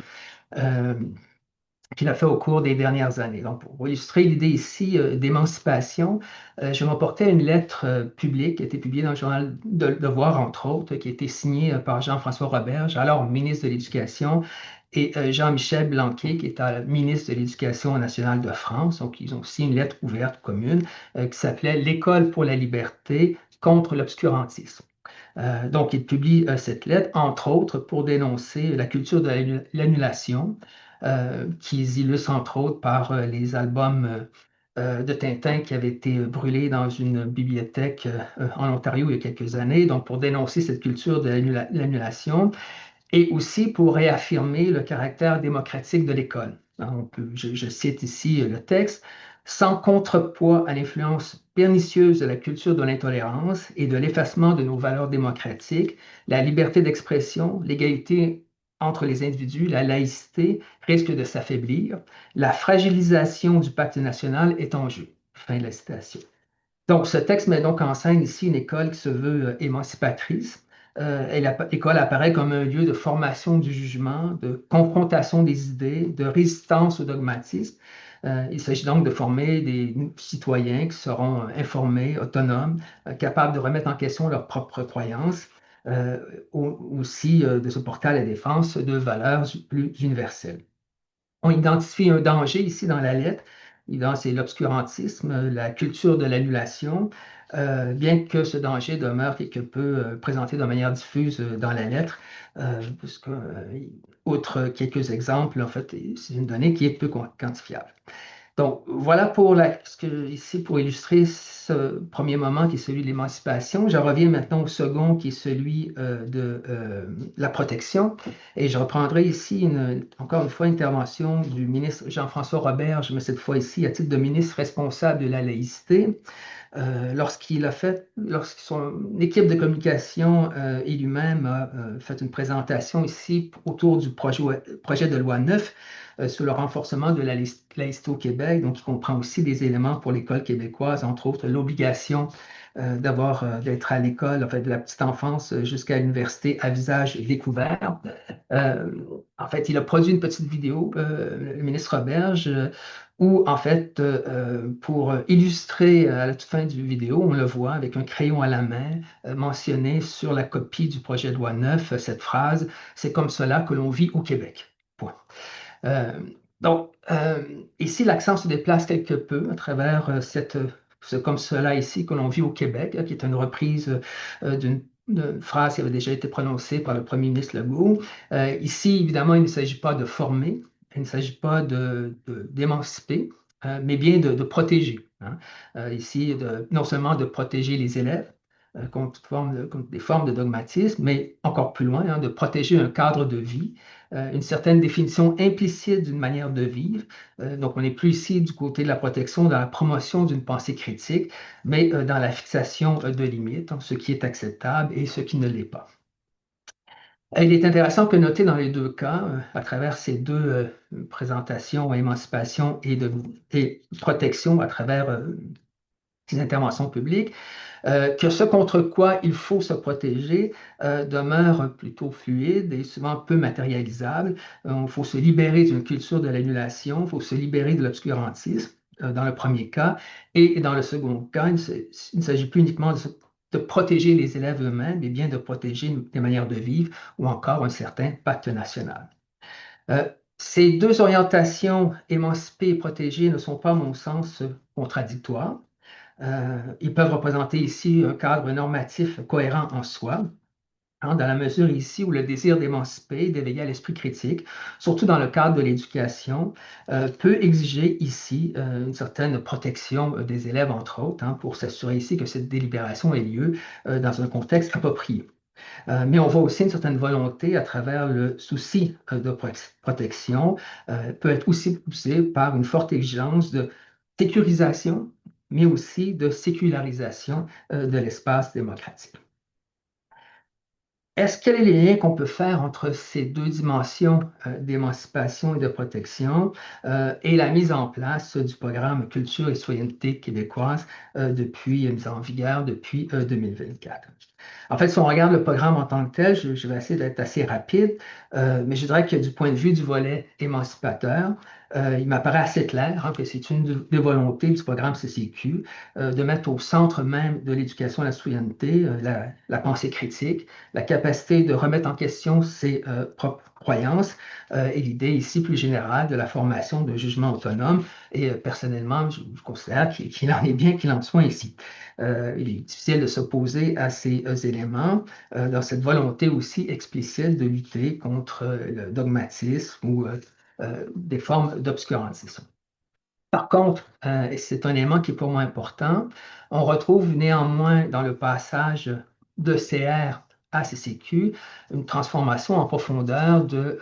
Qu'il a fait au cours des dernières années. Donc, pour illustrer l'idée ici d'émancipation, je m'emportais une lettre publique qui a été publiée dans le journal de Devoir, entre autres, qui a été signée par Jean-François Roberge, alors ministre de l'Éducation, et Jean-Michel Blanquet, qui est ministre de l'Éducation nationale de France. Donc, ils ont signé une lettre ouverte commune qui s'appelait «L'école pour la liberté contre l'obscurantisme». Donc, il publie cette lettre, entre autres, pour dénoncer la culture de l'annulation, qu'ils illustrent, entre autres, par les albums de Tintin qui avaient été brûlés dans une bibliothèque en Ontario il y a quelques années, donc pour dénoncer cette culture de l'annulation et aussi pour réaffirmer le caractère démocratique de l'école. Je cite ici le texte. Sans contrepoids à l'influence pernicieuse de la culture de l'intolérance et de l'effacement de nos valeurs démocratiques, la liberté d'expression, l'égalité entre les individus, la laïcité risquent de s'affaiblir. La fragilisation du pacte national est en jeu. Fin de la citation. Donc, ce texte met donc en scène ici une école qui se veut émancipatrice. L'école apparaît comme un lieu de formation du jugement, de confrontation des idées, de résistance au dogmatisme. Il s'agit donc de former des citoyens qui seront informés, autonomes, capables de remettre en question leurs propres croyances, aussi de se porter à la défense de valeurs plus universelles. On identifie un danger ici dans la lettre Évidemment, c'est l'obscurantisme, la culture de l'annulation, bien que ce danger demeure quelque peu présenté de manière diffuse dans la lettre, puisque, outre quelques exemples, en fait, c'est une donnée qui est peu quantifiable. Donc, voilà ici pour illustrer ce premier moment qui est celui de l'émancipation. Je reviens maintenant au second qui est celui de la protection. Et je reprendrai ici encore une fois une intervention du ministre Jean-François Roberge, mais cette fois ici à titre de ministre responsable de la laïcité. Lorsque son équipe de communication et lui-même a fait une présentation ici autour du projet de loi 9 sur le renforcement de la laïcité au Québec, donc qui comprend aussi des éléments pour l'école québécoise, entre autres l'obligation d'être à l'école, en fait, de la petite enfance jusqu'à l'université à visage découvert. En fait, il a produit une petite vidéo, le ministre Roberge, où, en fait, pour illustrer à la toute fin du vidéo, on le voit avec un crayon à la main, mentionner sur la copie du projet de loi 9 cette phrase, c'est comme cela que l'on vit au Québec. Point. Donc, ici, l'accent se déplace quelque peu à travers c'est comme cela ici que l'on vit au Québec, qui est une reprise d'une phrase qui avait déjà été prononcée par le premier ministre Legault. Ici, évidemment, il ne s'agit pas de former, il ne s'agit pas d'émanciper, mais bien de protéger. Hein. Ici, non seulement de protéger les élèves, contre des formes de dogmatisme, mais encore plus loin, hein, de protéger un cadre de vie, une certaine définition implicite d'une manière de vivre. Donc, on n'est plus ici du côté de la protection, dans la promotion d'une pensée critique, mais dans la fixation de limites, hein, ce qui est acceptable et ce qui ne l'est pas. Il est intéressant de noter dans les deux cas, à travers ces deux présentations, émancipation et protection à travers ces interventions publiques, que ce contre quoi il faut se protéger demeure plutôt fluide et souvent peu matérialisable. Il faut se libérer d'une culture de l'annulation, il faut se libérer de l'obscurantisme dans le premier cas, et dans le second cas, il ne s'agit plus uniquement de protéger les élèves eux-mêmes, mais bien de protéger des manières de vivre ou encore un certain pacte national. Ces deux orientations, émancipées et protégées, ne sont pas, à mon sens, contradictoires. Ils peuvent représenter ici un cadre normatif cohérent en soi, hein, dans la mesure ici où le désir d'émanciper, d'éveiller à l'esprit critique, surtout dans le cadre de l'éducation, peut exiger ici une certaine protection des élèves, entre autres, hein, pour s'assurer ici que cette délibération ait lieu dans un contexte approprié. Mais on voit aussi une certaine volonté à travers le souci de protection, peut être aussi poussé par une forte exigence de sécurisation, mais aussi de sécularisation de l'espace démocratique. Quels sont les liens qu'on peut faire entre ces deux dimensions d'émancipation et de protection et la mise en place du programme Culture et citoyenneté québécoise mise en vigueur depuis 2024? En fait, si on regarde le programme en tant que tel, je vais essayer d'être assez rapide, mais je dirais que du point de vue du volet émancipateur, il m'apparaît assez clair hein, que c'est une des volontés du programme CCQ de mettre au centre même de l'éducation à la citoyenneté la pensée critique, la capacité de remettre en question ses propres croyances et l'idée ici plus générale de la formation de jugement autonome. Et personnellement, je considère qu'il en est bien qu'il en soit ici. Il est difficile de s'opposer à ces éléments dans cette volonté aussi explicite de lutter contre le dogmatisme ou des formes d'obscurantisme. Par contre, et c'est un élément qui est pour moi important, on retrouve néanmoins dans le passage de CR à CCQ une transformation en profondeur de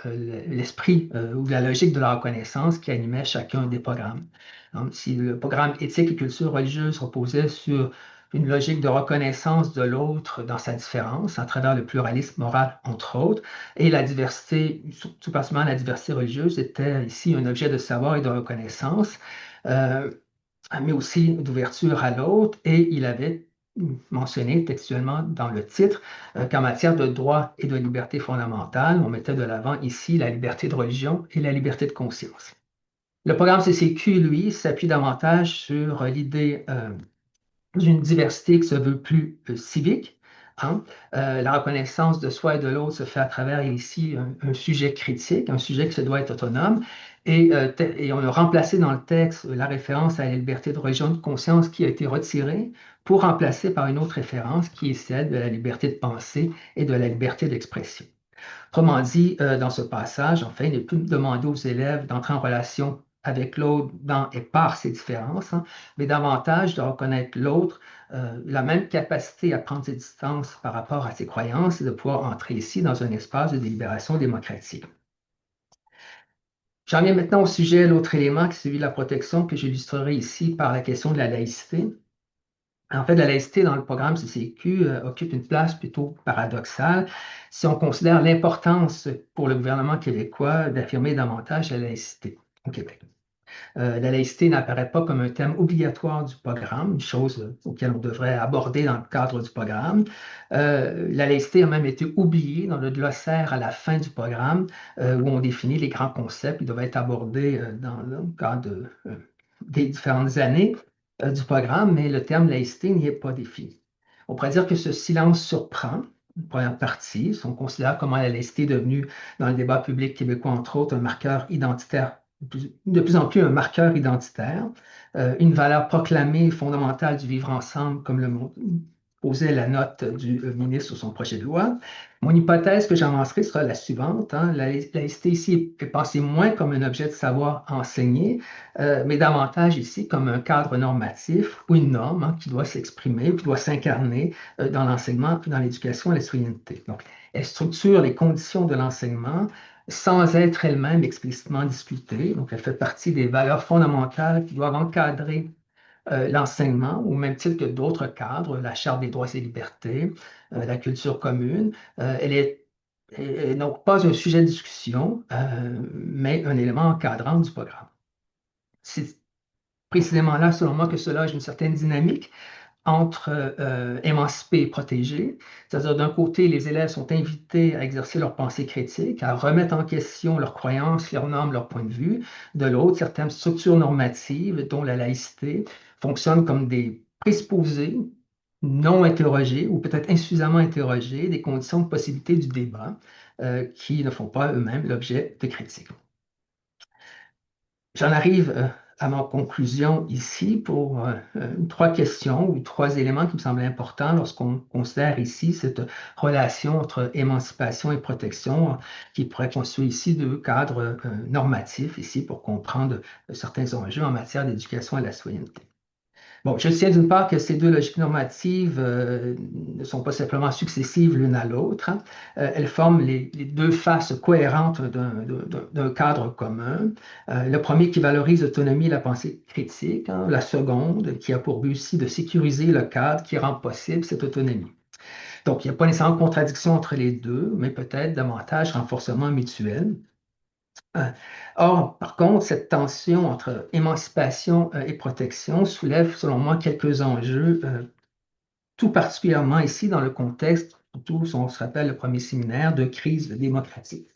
l'esprit ou de la logique de la reconnaissance qui animait chacun des programmes. Donc, si le programme éthique et culture religieuse reposait sur une logique de reconnaissance de l'autre dans sa différence, à travers le pluralisme moral, entre autres, et la diversité, tout particulièrement la diversité religieuse, était ici un objet de savoir et de reconnaissance, mais aussi d'ouverture à l'autre, et il avait mentionné textuellement dans le titre qu'en matière de droits et de liberté fondamentale, on mettait de l'avant ici la liberté de religion et la liberté de conscience. Le programme CCQ, lui, s'appuie davantage sur l'idée d'une diversité qui se veut plus civique. Hein. La reconnaissance de soi et de l'autre se fait à travers ici un sujet critique, un sujet qui se doit être autonome, Et on a remplacé dans le texte la référence à la liberté de religion de conscience qui a été retirée pour remplacer par une autre référence qui est celle de la liberté de penser et de la liberté d'expression. Autrement dit, dans ce passage, enfin, il n'est plus demandé aux élèves d'entrer en relation avec l'autre dans et par ses différences, hein, mais davantage de reconnaître l'autre, la même capacité à prendre ses distances par rapport à ses croyances et de pouvoir entrer ici dans un espace de délibération démocratique. J'en viens maintenant au sujet, l'autre élément qui est celui de la protection que j'illustrerai ici par la question de la laïcité. En fait, la laïcité dans le programme CCQ occupe une place plutôt paradoxale si on considère l'importance pour le gouvernement québécois d'affirmer davantage la laïcité au Québec. La laïcité n'apparaît pas comme un thème obligatoire du programme, une chose auquel on devrait aborder dans le cadre du programme. La laïcité a même été oubliée dans le glossaire à la fin du programme, où on définit les grands concepts qui doivent être abordés dans le cadre des différentes années du programme, mais le terme laïcité n'y est pas défini. On pourrait dire que ce silence surprend une première partie, si on considère comment la laïcité est devenue, dans le débat public québécois, entre autres, un marqueur identitaire, de plus en plus un marqueur identitaire, une valeur proclamée fondamentale du vivre ensemble, comme le posait la note du ministre sur son projet de loi. Mon hypothèse que j'avancerai sera la suivante, hein. La laïcité ici est pensée moins comme un objet de savoir enseigné, mais davantage ici comme un cadre normatif ou une norme, hein, qui doit s'exprimer, qui doit s'incarner dans l'enseignement, dans l'éducation et la citoyenneté. Donc, elle structure les conditions de l'enseignement sans être elle-même explicitement discutée. Donc, elle fait partie des valeurs fondamentales qui doivent encadrer l'enseignement, au même titre que d'autres cadres, la Charte des droits et libertés, la culture commune. Elle est donc pas un sujet de discussion, mais un élément encadrant du programme. C'est précisément là, selon moi, que cela a une certaine dynamique entre émancipés et protégés. C'est-à-dire, d'un côté, les élèves sont invités à exercer leur pensée critique, à remettre en question leurs croyances, leurs normes, leurs points de vue. De l'autre, certaines structures normatives, dont la laïcité, fonctionnent comme des présupposés non interrogés ou peut-être insuffisamment interrogés, des conditions de possibilité du débat qui ne font pas eux-mêmes l'objet de critiques. J'en arrive à ma conclusion ici pour trois questions ou trois éléments qui me semblent importants lorsqu'on considère ici cette relation entre émancipation et protection qui pourrait constituer ici deux cadres normatifs ici pour comprendre certains enjeux en matière d'éducation à la citoyenneté. Bon, je tiens d'une part que ces deux logiques normatives ne sont pas simplement successives l'une à l'autre, hein. Elles forment les deux faces cohérentes d'un cadre commun. Le premier qui valorise l'autonomie et la pensée critique, hein, la seconde qui a pour but aussi de sécuriser le cadre qui rend possible cette autonomie. Donc, il n'y a pas nécessairement de contradiction entre les deux, mais peut-être davantage renforcement mutuel. Or, par contre, cette tension entre émancipation et protection soulève, selon moi, quelques enjeux, tout particulièrement ici dans le contexte, surtout si on se rappelle le premier séminaire de crise démocratique.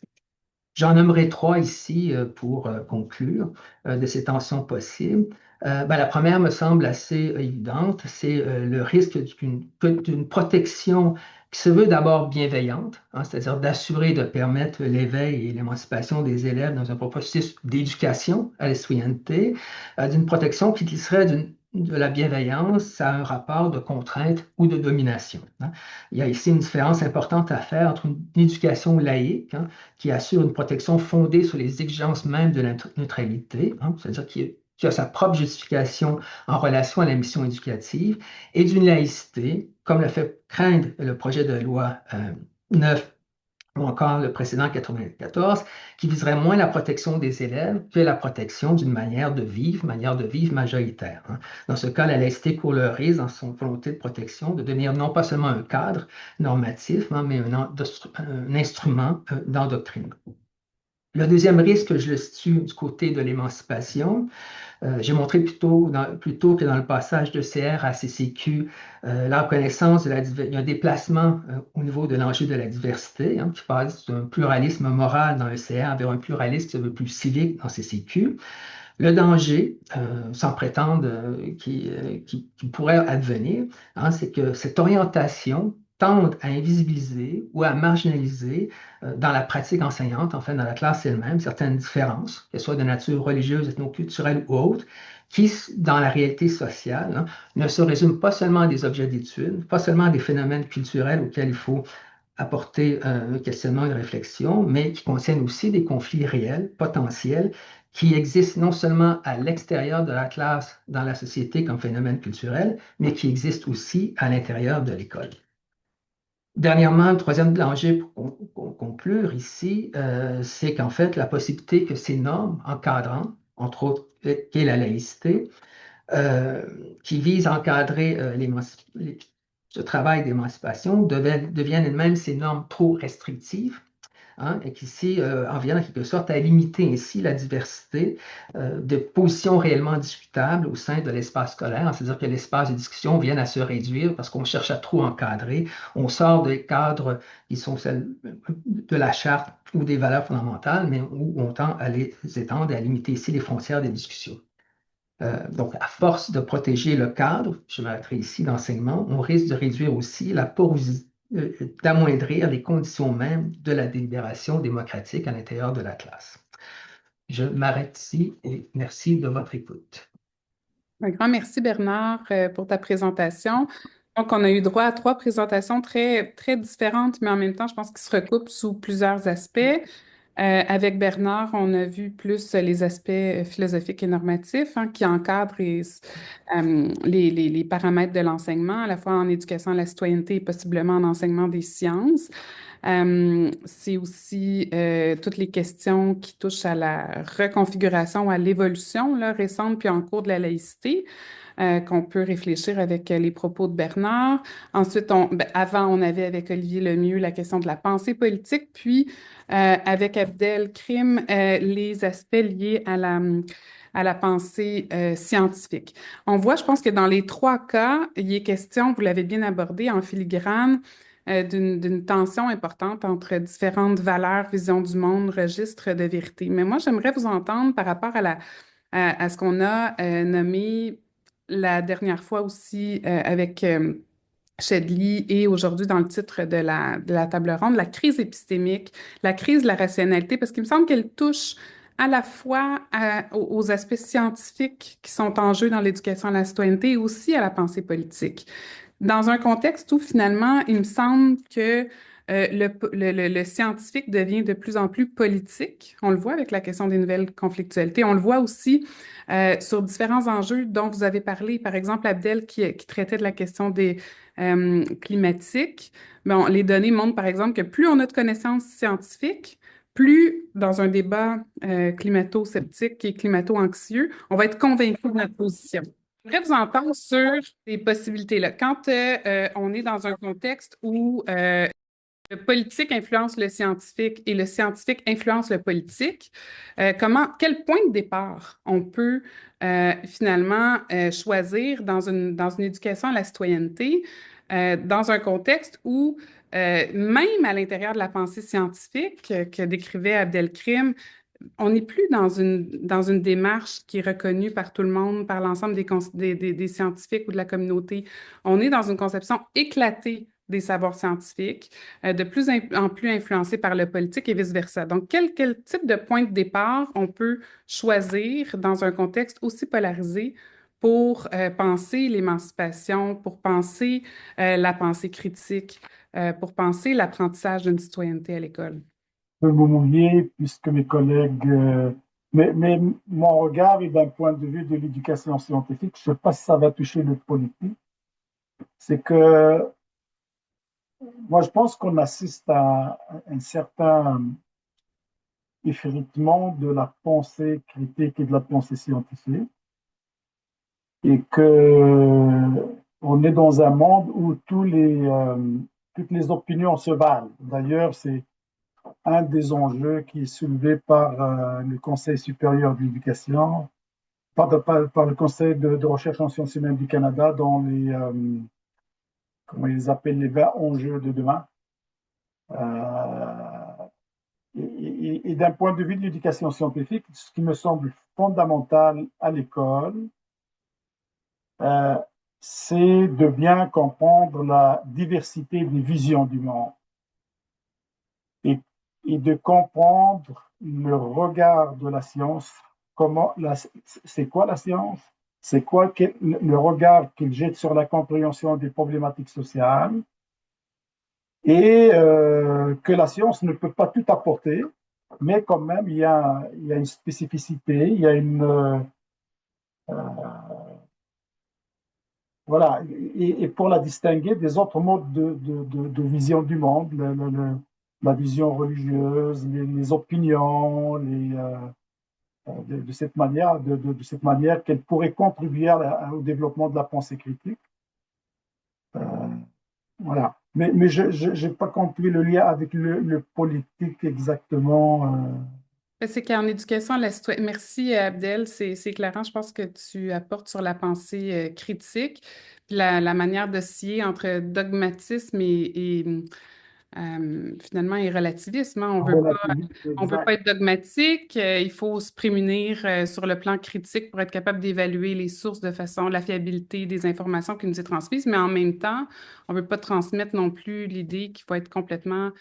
J'en nommerai trois ici pour conclure de ces tensions possibles. La première me semble assez évidente, c'est le risque d'une protection qui se veut d'abord bienveillante, hein, c'est-à-dire d'assurer, de permettre l'éveil et l'émancipation des élèves dans un processus d'éducation à la citoyenneté, d'une protection qui serait de la bienveillance à un rapport de contrainte ou de domination, hein. Il y a ici une différence importante à faire entre une éducation laïque, hein, qui assure une protection fondée sur les exigences même de la neutralité, hein, c'est-à-dire qui a sa propre justification en relation à la mission éducative, et d'une laïcité, comme le fait craindre le projet de loi 9 ou encore le précédent 94, qui viserait moins la protection des élèves que la protection d'une manière de vivre majoritaire, hein. Dans ce cas, la laïcité court le risque, dans son volonté de protection, de devenir non pas seulement un cadre normatif, hein, mais un instrument d'endoctrinement. Le deuxième risque, je le situe du côté de l'émancipation. J'ai montré plus tôt que dans le passage de CR à CCQ, la reconnaissance il y a un déplacement au niveau de l'enjeu de la diversité, hein, qui passe d'un pluralisme moral dans le CR vers un pluralisme qui se veut plus civique dans CCQ. Le danger, sans prétendre, qui pourrait advenir, hein, c'est que cette orientation tendent à invisibiliser ou à marginaliser dans la pratique enseignante, en fait, dans la classe elle-même, certaines différences, qu'elles soient de nature religieuse, ethnoculturelle ou autre, qui, dans la réalité sociale, hein, ne se résument pas seulement à des objets d'étude, pas seulement à des phénomènes culturels auxquels il faut apporter un questionnement, une réflexion, mais qui contiennent aussi des conflits réels, potentiels, qui existent non seulement à l'extérieur de la classe, dans la société comme phénomène culturel, mais qui existent aussi à l'intérieur de l'école. Dernièrement, le troisième danger pour conclure ici, c'est qu'en fait, la possibilité que ces normes encadrantes, entre autres, qu'est la laïcité, qui visent à encadrer ce travail d'émancipation, deviennent elles-mêmes ces normes trop restrictives, hein, et qui ici en viennent en quelque sorte à limiter ainsi la diversité de positions réellement discutables au sein de l'espace scolaire, c'est-à-dire que l'espace de discussion vient à se réduire parce qu'on cherche à trop encadrer, on sort des cadres qui sont celles de la charte ou des valeurs fondamentales, mais où on tend à les étendre et à limiter ici les frontières des discussions. Donc, à force de protéger le cadre, je m'arrêterai ici, d'enseignement, on risque de réduire aussi la porosité, d'amoindrir les conditions mêmes de la délibération démocratique à l'intérieur de la classe. Je m'arrête ici et merci de votre écoute.
Un grand merci, Bernard, pour ta présentation. Donc, on a eu droit à trois présentations très, très différentes, mais en même temps, je pense qu'ils se recoupent sous plusieurs aspects. Avec Bernard, on a vu plus les aspects philosophiques et normatifs, hein, qui encadrent les paramètres de l'enseignement, à la fois en éducation à la citoyenneté et possiblement en enseignement des sciences. C'est aussi toutes les questions qui touchent à la reconfiguration, à l'évolution là, récente puis en cours de la laïcité. Qu'on peut réfléchir avec les propos de Bernard. Ensuite, avant, on avait avec Olivier Lemieux la question de la pensée politique, puis avec Abdelkrim, les aspects liés à la pensée scientifique. On voit, je pense que dans les trois cas, il est question, vous l'avez bien abordé en filigrane, d'une tension importante entre différentes valeurs, visions du monde, registres de vérité. Mais moi, j'aimerais vous entendre par rapport à ce qu'on a nommé la dernière fois aussi avec Shedley et aujourd'hui dans le titre de la table ronde, la crise épistémique, la crise de la rationalité, parce qu'il me semble qu'elle touche à la fois aux aspects scientifiques qui sont en jeu dans l'éducation à la citoyenneté et aussi à la pensée politique. Dans un contexte où finalement, il me semble que le scientifique devient de plus en plus politique. On le voit avec la question des nouvelles conflictualités. On le voit aussi sur différents enjeux dont vous avez parlé. Par exemple, Abdel qui traitait de la question des climatiques. Bon, les données montrent par exemple que plus on a de connaissances scientifiques, plus dans un débat climato-sceptique et climato-anxieux, on va être convaincu de notre position. J'aimerais vous entendre sur ces possibilités-là. Quand on est dans un contexte où le politique influence le scientifique et le scientifique influence le politique, quel point de départ on peut finalement choisir dans une éducation à la citoyenneté, dans un contexte où même à l'intérieur de la pensée scientifique que décrivait Abdelkrim, on n'est plus dans une démarche qui est reconnue par tout le monde, par l'ensemble des scientifiques ou de la communauté. On est dans une conception éclatée des savoirs scientifiques, de plus en plus influencée par le politique et vice-versa. Donc, quel type de point de départ on peut choisir dans un contexte aussi polarisé pour penser l'émancipation, pour penser la pensée critique, pour penser l'apprentissage d'une citoyenneté à l'école?
Peux me mouiller puisque mes collègues. Mais mon regard est d'un point de vue de l'éducation scientifique. Je ne sais pas si ça va toucher le politique. C'est que moi, je pense qu'on assiste à un certain effritement de la pensée critique et de la pensée scientifique. Et que on est dans un monde où toutes les opinions se valent. D'ailleurs, c'est un des enjeux qui est soulevé par le Conseil supérieur de l'éducation, par le Conseil de recherche en sciences humaines du Canada dans comment ils appellent les 20 enjeux de demain. Et d'un point de vue de l'éducation scientifique, ce qui me semble fondamental à l'école, c'est de bien comprendre la diversité des visions du monde et, et de comprendre le regard de la science. C'est quoi la science? C'est quoi le regard qu'il jette sur la compréhension des problématiques sociales et que la science ne peut pas tout apporter, mais quand même, il y a une spécificité, il y a voilà, et pour la distinguer des autres modes de vision du monde, la vision religieuse, les opinions, de cette manière, de cette manière qu'elle pourrait contribuer au développement de la pensée critique. Euh, voilà. Mais je n'ai pas compris le lien avec le politique exactement.
C'est qu'en éducation à la citoyenneté, merci Abdel, c'est éclairant. Je pense que tu apportes sur la pensée critique, puis la manière de scier entre dogmatisme finalement et relativisme, hein.
Relativiste,
On veut
exact.
pas être dogmatique, il faut se prémunir sur le plan critique pour être capable d'évaluer les sources de façon, la fiabilité des informations qui nous est transmises, mais en même temps, on veut pas transmettre non plus l'idée qu'il faut être complètement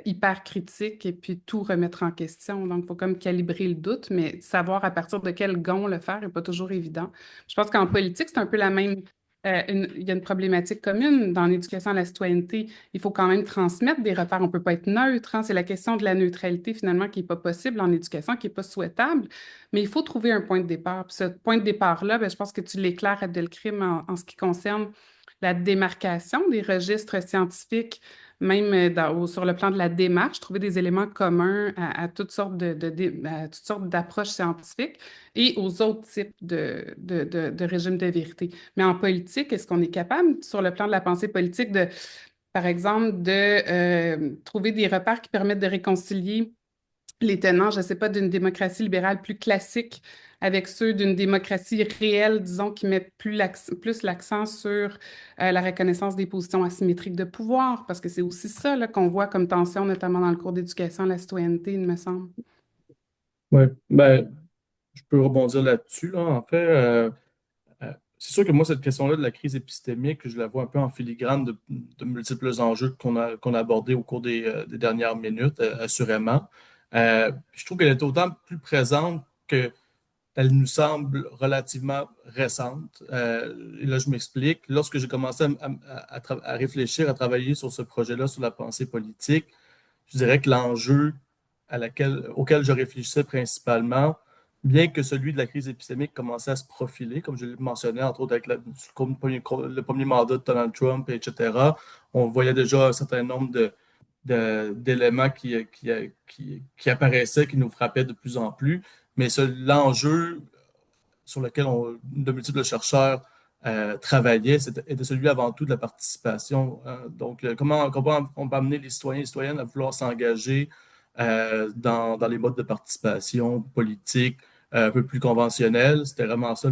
hyper critique et puis tout remettre en question. Donc, il faut comme calibrer le doute, mais savoir à partir de quel gond le faire n'est pas toujours évident. Je pense qu'en politique, c'est un peu la même. Il y a une problématique commune dans l'éducation à la citoyenneté. Il faut quand même transmettre des repères. On ne peut pas être neutre, hein. C'est la question de la neutralité, finalement, qui n'est pas possible en éducation, qui n'est pas souhaitable. Mais il faut trouver un point de départ. Puis ce point de départ-là, ben, je pense que tu l'éclaires, Abdelkrim, en ce qui concerne la démarcation des registres scientifiques, même sur le plan de la démarche, trouver des éléments communs à toutes sortes à toutes sortes d'approches scientifiques et aux autres types de régimes de vérité. Mais en politique, est-ce qu'on est capable, sur le plan de la pensée politique, par exemple, trouver des repères qui permettent de réconcilier les tenants, je ne sais pas, d'une démocratie libérale plus classique avec ceux d'une démocratie réelle, disons, qui met plus l'accent sur la reconnaissance des positions asymétriques de pouvoir, parce que c'est aussi ça là, qu'on voit comme tension, notamment dans le cours d'éducation à la citoyenneté, il me semble.
Oui, ben, je peux rebondir là-dessus, là. En fait, c'est sûr que moi, cette question-là de la crise épistémique, je la vois un peu en filigrane de multiples enjeux qu'on a abordés au cours des dernières minutes, assurément. Je trouve qu'elle est autant plus présente qu'elle nous semble relativement récente. Et là, je m'explique. Lorsque j'ai commencé à réfléchir, à travailler sur ce projet-là, sur la pensée politique, je dirais que l'enjeu auquel je réfléchissais principalement, bien que celui de la crise épistémique commençait à se profiler, comme je le mentionnais, entre autres avec le premier mandat de Donald Trump, etc., on voyait déjà un certain nombre d'éléments qui apparaissaient, qui nous frappaient de plus en plus. Mais l'enjeu sur lequel de multiples chercheurs travaillaient, était celui avant tout de la participation. Donc, comment on peut amener les citoyens et les citoyennes à vouloir s'engager dans les modes de participation politique un peu plus conventionnels. C'était vraiment ça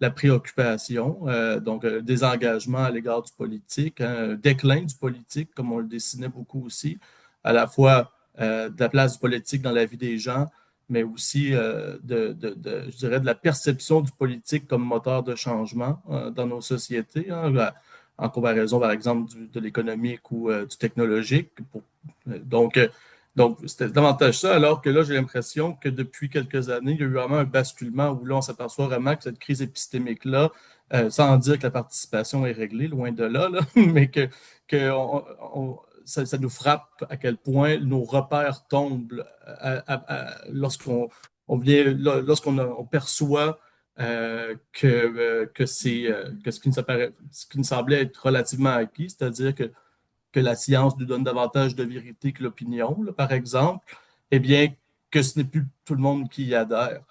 la préoccupation. Donc, désengagement à l'égard du politique, hein, un déclin du politique, comme on le dessinait beaucoup aussi, à la fois de la place du politique dans la vie des gens, mais aussi je dirais, de la perception du politique comme moteur de changement dans nos sociétés, hein, en comparaison, par exemple, de l'économique ou du technologique. Donc, c'était davantage ça, alors que là, j'ai l'impression que depuis quelques années, il y a eu vraiment un basculement où là, on s'aperçoit vraiment que cette crise épistémique-là, sans dire que la participation est réglée, loin de là, mais que ça nous frappe à quel point nos repères tombent lorsqu'on on perçoit que ce qui nous semblait être relativement acquis, c'est-à-dire que la science nous donne davantage de vérité que l'opinion, là, par exemple, eh bien, que ce n'est plus tout le monde qui y adhère.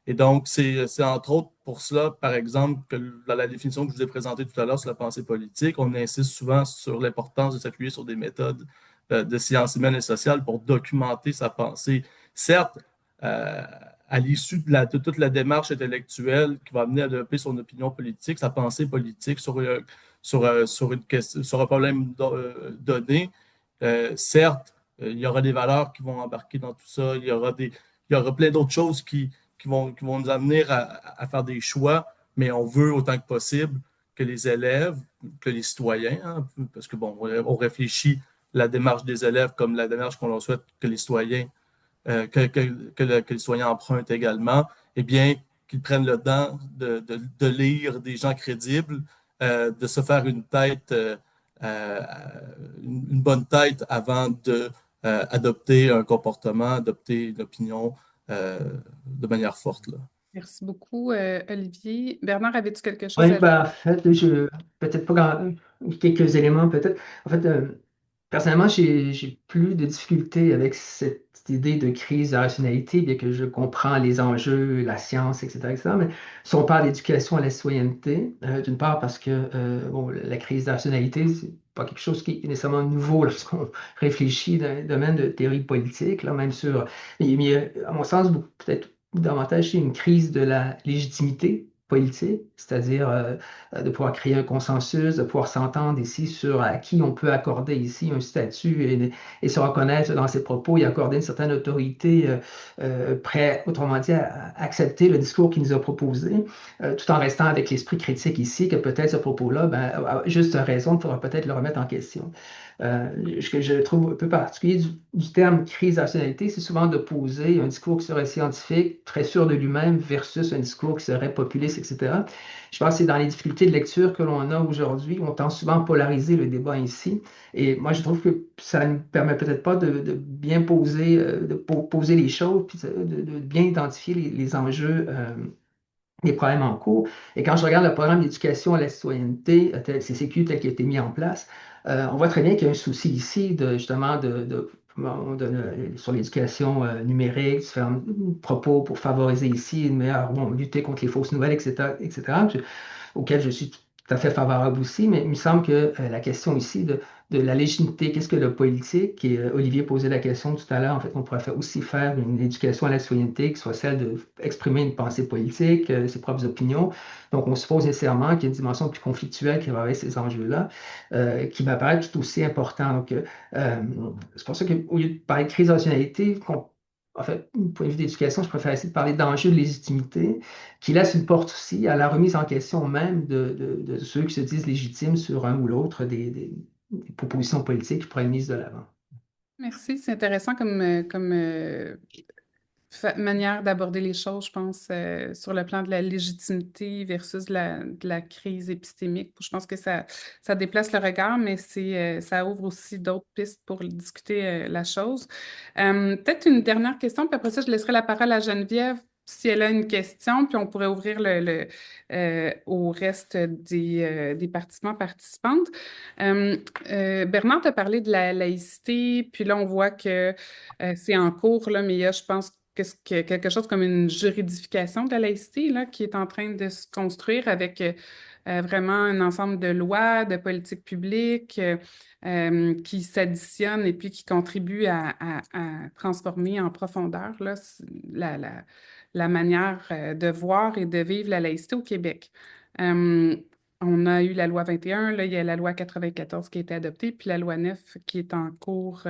Et donc, c'est entre autres pour cela, par exemple, que dans la définition que je vous ai présentée tout à l'heure sur la pensée politique, on insiste souvent sur l'importance de s'appuyer sur des méthodes de sciences humaines et sociales pour documenter sa pensée. Certes, euh, à l'issue de toute la démarche intellectuelle qui va amener à développer son opinion politique, sa pensée politique sur un problème donné, certes, il y aura des valeurs qui vont embarquer dans tout ça, il y aura plein d'autres choses qui vont nous amener à faire des choix, mais on veut autant que possible que les élèves, que les citoyens, hein, parce que bon, on réfléchit la démarche des élèves comme la démarche qu'on leur souhaite que les citoyens, que les citoyens empruntent également, eh bien, qu'ils prennent le temps de lire des gens crédibles, de se faire une tête, euh, une bonne tête avant de adopter un comportement, adopter une opinion euh, de manière forte, là.
Merci beaucoup, Olivier. Bernard, avais-tu quelque chose
Oui,
à
ben, en fait, je peut-être pas quelques éléments, peut-être. En fait, personnellement, j'ai plus de difficultés avec cette idée de crise de rationalité, bien que je comprends les enjeux, la science, etc., etc. Mais si on parle d'éducation à la citoyenneté, d'une part parce que bon, la crise de rationalité, c'est pas quelque chose qui est nécessairement nouveau lorsqu'on réfléchit dans le domaine de théorie politique, là, même sur, mais à mon sens, peut-être davantage, c'est une crise de la légitimité politique, c'est-à-dire de pouvoir créer un consensus, de pouvoir s'entendre ici sur à qui on peut accorder ici un statut et se reconnaître dans ses propos et accorder une certaine autorité, prêt, autrement dit, à accepter le discours qu'il nous a proposé, tout en restant avec l'esprit critique ici, que peut-être ce propos-là, ben, à juste raison, il faudra peut-être le remettre en question. Ce que je trouve un peu particulier du terme crise de rationalité, c'est souvent d'opposer un discours qui serait scientifique, très sûr de lui-même, versus un discours qui serait populiste, etc. Je pense que c'est dans les difficultés de lecture que l'on a aujourd'hui, on tend souvent à polariser le débat ici. Et moi, je trouve que ça ne permet peut-être pas de bien poser, poser les choses, puis de bien identifier les enjeux. Les problèmes en cours. Et quand je regarde le programme d'éducation à la citoyenneté, CCQ tel qu'il a été mis en place, on voit très bien qu'il y a un souci ici de justement sur l'éducation numérique, différents propos pour favoriser ici une meilleure, bon, lutter contre les fausses nouvelles, etc., etc., auquel je suis tout à fait favorable aussi, mais il me semble que la question ici de la légitimité, qu'est-ce que le politique, et Olivier posait la question tout à l'heure, en fait, on pourrait aussi faire une éducation à la citoyenneté qui soit celle d'exprimer une pensée politique, ses propres opinions. Donc, on suppose nécessairement qu'il y a une dimension plus conflictuelle qui va avec ces enjeux-là, qui m'apparaît tout aussi important. Donc, c'est pour ça qu'au lieu de parler de crise de nationalité, en fait, du point de vue d'éducation, je préfère essayer de parler d'enjeux de légitimité qui laisse une porte aussi à la remise en question même de ceux qui se disent légitimes sur un ou l'autre des propositions politiques qui pourraient être mises de l'avant.
Merci, c'est intéressant comme manière d'aborder les choses, je pense, sur le plan de la légitimité versus de la crise épistémique. Je pense que ça déplace le regard, mais ça ouvre aussi d'autres pistes pour discuter la chose. Peut-être une dernière question, puis après ça, je laisserai la parole à Geneviève si elle a une question, puis on pourrait ouvrir au reste des participants, participantes. Bernard t'a parlé de la laïcité, puis là, on voit que c'est en cours, là, mais il y a, je pense, quelque chose comme une juridification de la laïcité là, qui est en train de se construire avec vraiment un ensemble de lois, de politiques publiques qui s'additionnent et puis qui contribuent à transformer en profondeur là, la manière de voir et de vivre la laïcité au Québec. Euh, on a eu la loi 21, là, il y a la loi 94 qui a été adoptée, puis la loi 9 qui est en cours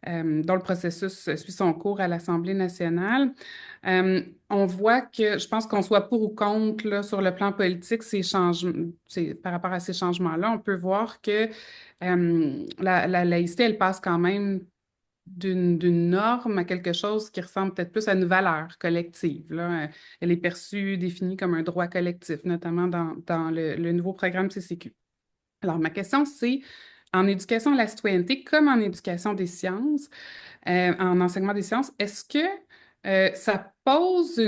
dont le processus suit son cours à l'Assemblée nationale. On voit que, je pense qu'on soit pour ou contre là, sur le plan politique, par rapport à ces changements-là, on peut voir que la laïcité, elle passe quand même d'une norme à quelque chose qui ressemble peut-être plus à une valeur collective, là. Elle est perçue, définie comme un droit collectif, notamment dans le nouveau programme CCQ. Alors, ma question, c'est, en éducation à la citoyenneté, comme en éducation des sciences, en enseignement des sciences, est-ce que ça pose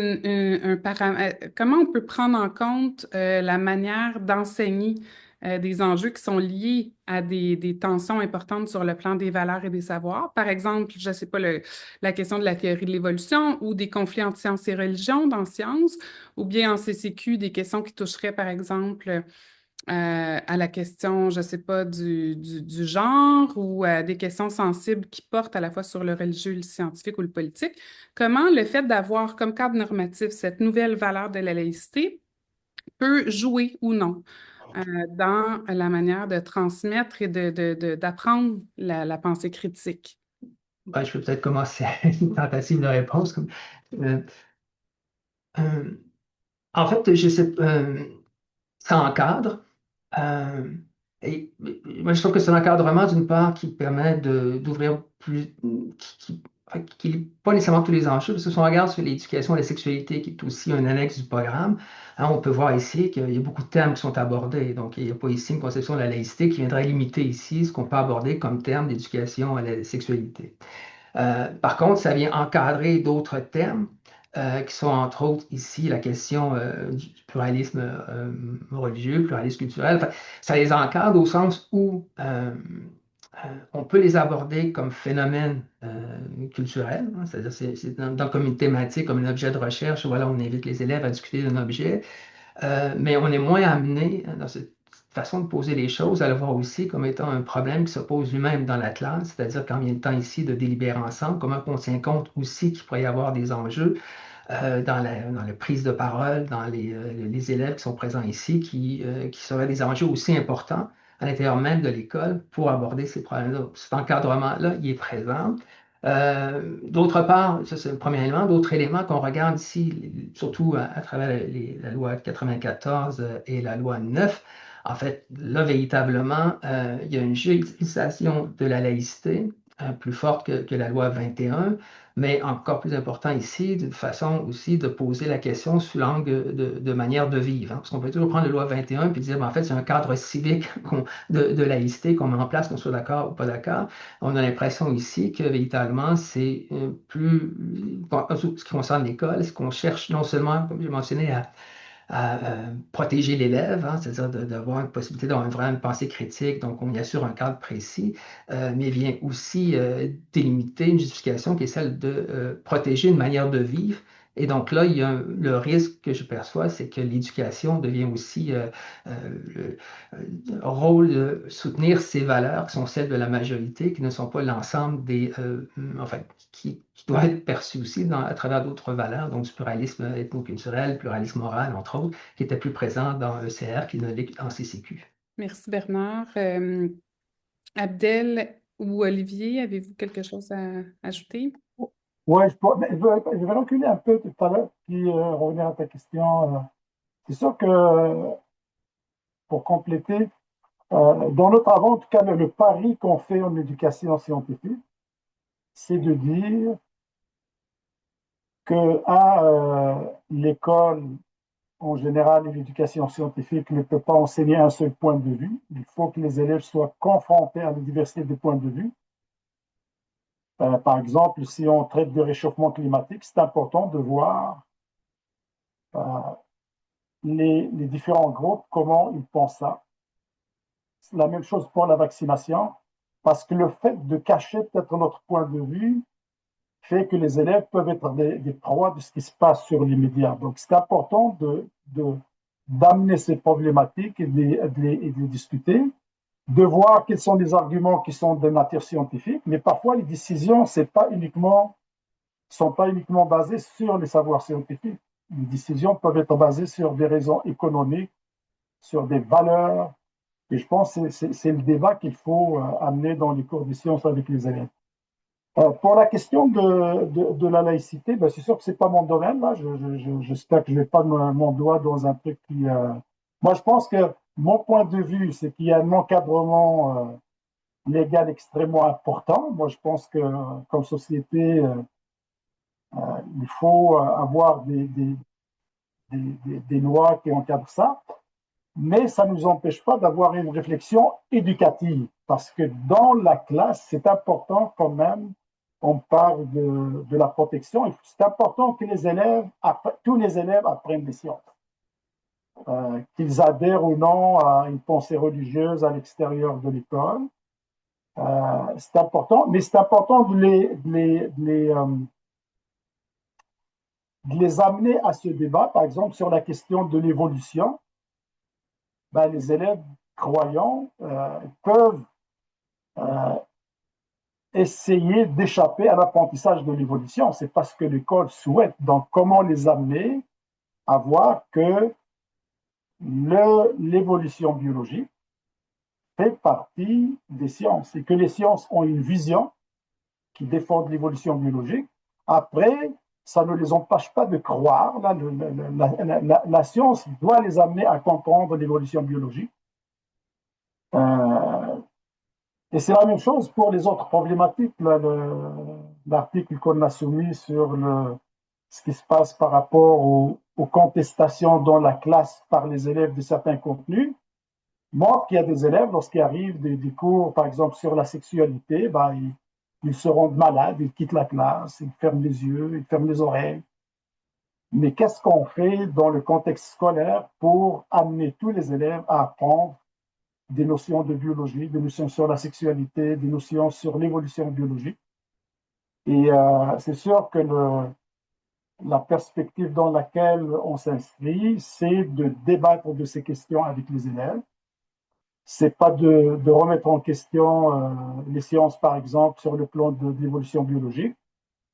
comment on peut prendre en compte la manière d'enseigner des enjeux qui sont liés à des tensions importantes sur le plan des valeurs et des savoirs? Par exemple, je ne sais pas, la question de la théorie de l'évolution ou des conflits entre sciences et religion dans sciences, ou bien en CCQ, des questions qui toucheraient, par exemple, à la question, je ne sais pas, du genre ou des questions sensibles qui portent à la fois sur le religieux, le scientifique ou le politique. Comment le fait d'avoir comme cadre normatif cette nouvelle valeur de la laïcité peut jouer ou non dans la manière de transmettre et d'apprendre la pensée critique?
Ben, je peux peut-être commencer une tentative de réponse. Euh, euh, en fait, je sais, ça encadre. Et moi, je trouve que c'est un encadrement, d'une part, qui permet d'ouvrir plus, qui n'est pas nécessairement tous les enjeux, parce que si on regarde sur l'éducation et la sexualité, qui est aussi un annexe du programme, hein, on peut voir ici qu'il y a beaucoup de thèmes qui sont abordés. Donc, il n'y a pas ici une conception de la laïcité qui viendrait limiter ici ce qu'on peut aborder comme terme d'éducation à la sexualité. Par contre, ça vient encadrer d'autres thèmes qui sont entre autres ici la question du pluralisme religieux, pluralisme culturel. Enfin, ça les encadre au sens où on peut les aborder comme phénomènes culturels, hein, c'est-à-dire c'est comme une thématique, comme un objet de recherche. Voilà, on invite les élèves à discuter d'un objet. Mais on est moins amené dans cette façon de poser les choses à le voir aussi comme étant un problème qui se pose lui-même dans la classe, c'est-à-dire quand vient le temps ici de délibérer ensemble, comment on tient compte aussi qu'il pourrait y avoir des enjeux dans la prise de parole, dans les élèves qui sont présents ici, qui seraient des enjeux aussi importants à l'intérieur même de l'école pour aborder ces problèmes-là. Cet encadrement-là, il est présent. D'autre part, ça c'est le premier élément, d'autres éléments qu'on regarde ici, surtout à travers la loi 94 et la loi 9, en fait, là, véritablement, il y a une judicialisation de la laïcité plus forte que la loi 21, mais encore plus important ici, d'une façon aussi de poser la question sous l'angle de manière de vivre. Hein, parce qu'on peut toujours prendre la loi 21 puis dire, ben, en fait, c'est un cadre civique de laïcité qu'on met en place, qu'on soit d'accord ou pas d'accord. On a l'impression ici que véritablement, c'est plus, en ce qui concerne l'école, ce qu'on cherche non seulement, comme j'ai mentionné, à protéger l'élève, hein, c'est-à-dire d'avoir une possibilité d'avoir vraiment une pensée critique, donc on y assure un cadre précis, mais vient aussi délimiter une justification qui est celle de protéger une manière de vivre. Et donc là, il y a le risque que je perçois, c'est que l'éducation devient aussi le rôle de soutenir ces valeurs qui sont celles de la majorité, qui ne sont pas l'ensemble enfin, qui doivent être perçues aussi à travers d'autres valeurs, donc du pluralisme ethnoculturel, pluralisme moral, entre autres, qui était plus présent dans ECR qu'il ne l'est en CCQ.
Merci Bernard. Abdel ou Olivier, avez-vous quelque chose à ajouter?
Ouais, je vais reculer un peu tout à l'heure, puis revenir à ta question. C'est sûr que, pour compléter, dans nos travaux, en tout cas, le pari qu'on fait en éducation scientifique, c'est de dire que, l'école, en général, et l'éducation scientifique ne peut pas enseigner un seul point de vue. Il faut que les élèves soient confrontés à la diversité de points de vue. Par exemple, si on traite du réchauffement climatique, c'est important de voir euh, les différents groupes, comment ils pensent ça. C'est la même chose pour la vaccination, parce que le fait de cacher peut-être notre point de vue fait que les élèves peuvent être des proies de ce qui se passe sur les médias. Donc, c'est important d'amener ces problématiques et de les discuter, de voir quels sont les arguments qui sont de nature scientifique, mais parfois les décisions ne sont pas uniquement basées sur les savoirs scientifiques. Les décisions peuvent être basées sur des raisons économiques, sur des valeurs, et je pense que c'est le débat qu'il faut amener dans les cours de sciences avec les élèves. Pour la question de la laïcité, ben c'est sûr que ce n'est pas mon domaine. Là. J'espère que je ne vais pas mon doigt dans un truc qui... Moi, je pense que mon point de vue, c'est qu'il y a un encadrement légal extrêmement important. Moi, je pense que comme société, il faut avoir des lois qui encadrent ça. Mais ça ne nous empêche pas d'avoir une réflexion éducative. Parce que dans la classe, c'est important quand même, on parle de la protection, c'est important que tous les élèves apprennent des sciences. Qu'ils adhèrent ou non à une pensée religieuse à l'extérieur de l'école. C'est important, mais c'est important de les amener à ce débat, par exemple sur la question de l'évolution. Ben, les élèves croyants peuvent essayer d'échapper à l'apprentissage de l'évolution. C'est parce que l'école souhaite. Donc, comment les amener à voir que l'évolution biologique fait partie des sciences et que les sciences ont une vision qui défend l'évolution biologique. Après, ça ne les empêche pas de croire. Là, la science doit les amener à comprendre l'évolution biologique. Et c'est la même chose pour les autres problématiques. L'article qu'on a soumis sur ce qui se passe par rapport aux contestations dans la classe par les élèves de certains contenus montre qu'il y a des élèves, lorsqu'ils arrivent des cours, par exemple, sur la sexualité, ils se rendent malades, ils quittent la classe, ils ferment les yeux, ils ferment les oreilles. Mais qu'est-ce qu'on fait dans le contexte scolaire pour amener tous les élèves à apprendre des notions de biologie, des notions sur la sexualité, des notions sur l'évolution biologique? Et c'est sûr que la perspective dans laquelle on s'inscrit, c'est de débattre de ces questions avec les élèves. C'est pas de remettre en question les sciences, par exemple, sur le plan de l'évolution biologique,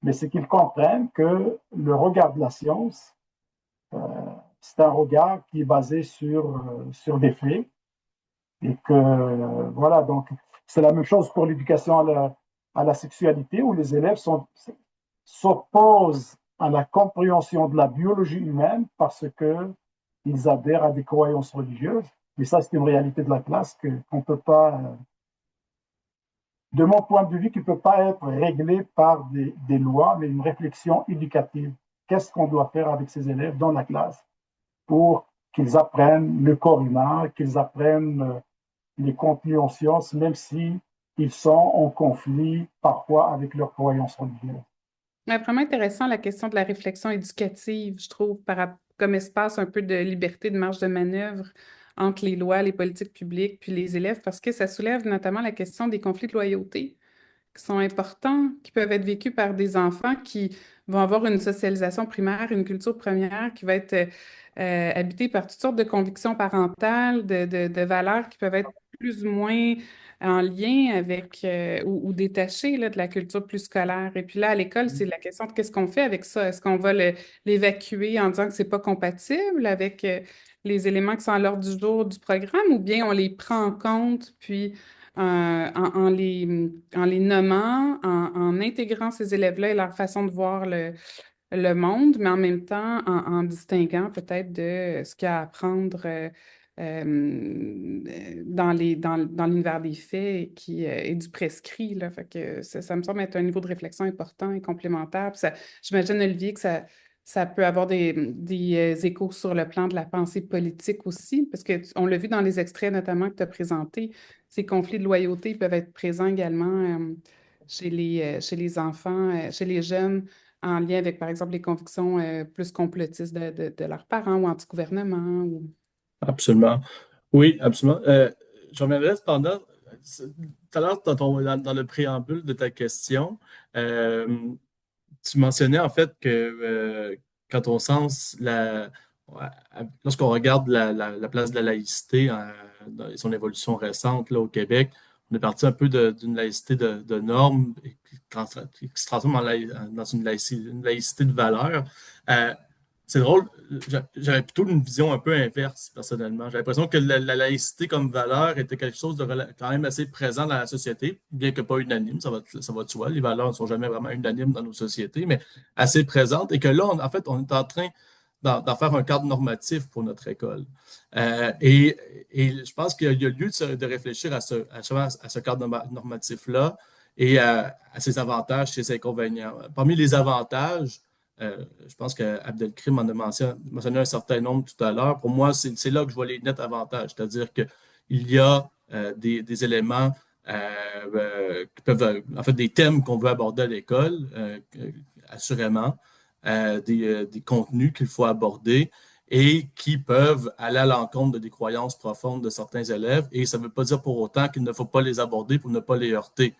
mais c'est qu'ils comprennent que le regard de la science, c'est un regard qui est basé sur des faits, et que, voilà, donc c'est la même chose pour l'éducation à la sexualité, où les élèves s'opposent à la compréhension de la biologie humaine parce qu'ils adhèrent à des croyances religieuses. Mais ça, c'est une réalité de la classe qu'on ne peut pas, de mon point de vue, qui ne peut pas être réglée par des lois, mais une réflexion éducative. Qu'est-ce qu'on doit faire avec ces élèves dans la classe pour qu'ils apprennent le corps humain, qu'ils apprennent les contenus en sciences, même si ils sont en conflit parfois avec leurs croyances religieuses.
Ouais, vraiment intéressant la question de la réflexion éducative, je trouve, comme espace un peu de liberté, de marge de manœuvre entre les lois, les politiques publiques, puis les élèves, parce que ça soulève notamment la question des conflits de loyauté qui sont importants, qui peuvent être vécus par des enfants qui vont avoir une socialisation primaire, une culture première qui va être habitée par toutes sortes de convictions parentales, de valeurs qui peuvent être plus ou moins en lien avec ou détachées là, de la culture plus scolaire. Et puis là, à l'école, c'est la question de qu'est-ce qu'on fait avec ça? Est-ce qu'on va l'évacuer en disant que c'est pas compatible avec les éléments qui sont à l'ordre du jour du programme ou bien on les prend en compte puis en les nommant, en intégrant ces élèves-là et leur façon de voir le monde, mais en même temps en distinguant peut-être de ce qu'il y a à apprendre dans l'univers des faits et du prescrit, là. Fait que ça me semble être un niveau de réflexion important et complémentaire. Puis j'imagine, Olivier, que ça peut avoir des échos sur le plan de la pensée politique aussi, parce que on l'a vu dans les extraits notamment que tu as présentés, ces conflits de loyauté peuvent être présents également chez les enfants, chez les jeunes, en lien avec, par exemple, les convictions plus complotistes de leurs parents ou anti-gouvernement.
Absolument. Oui, absolument. Je reviendrai cependant, tout à l'heure, dans le préambule de ta question, euh, tu mentionnais en fait que quand on sens lorsqu'on regarde la place de la laïcité dans son évolution récente là, au Québec, on est parti un peu d'une laïcité de normes qui se transforme dans une laïcité de valeurs. Euh, c'est drôle, j'avais plutôt une vision un peu inverse personnellement. J'ai l'impression que la laïcité comme valeur était quelque chose de quand même assez présent dans la société, bien que pas unanime, ça va de soi. Les valeurs ne sont jamais vraiment unanimes dans nos sociétés, mais assez présentes. Et que là, en fait, on est en train d'en faire un cadre normatif pour notre école. Et je pense qu'il y a lieu de réfléchir à ce cadre normatif-là et à ses avantages, ses inconvénients. Parmi les avantages, je pense qu'Abdelkrim en a mentionné un certain nombre tout à l'heure. Pour moi, c'est là que je vois les nets avantages. C'est-à-dire qu'il y a des éléments qui peuvent, en fait, des thèmes qu'on veut aborder à l'école, assurément, des contenus qu'il faut aborder et qui peuvent aller à l'encontre des croyances profondes de certains élèves. Et ça ne veut pas dire pour autant qu'il ne faut pas les aborder pour ne pas les heurter.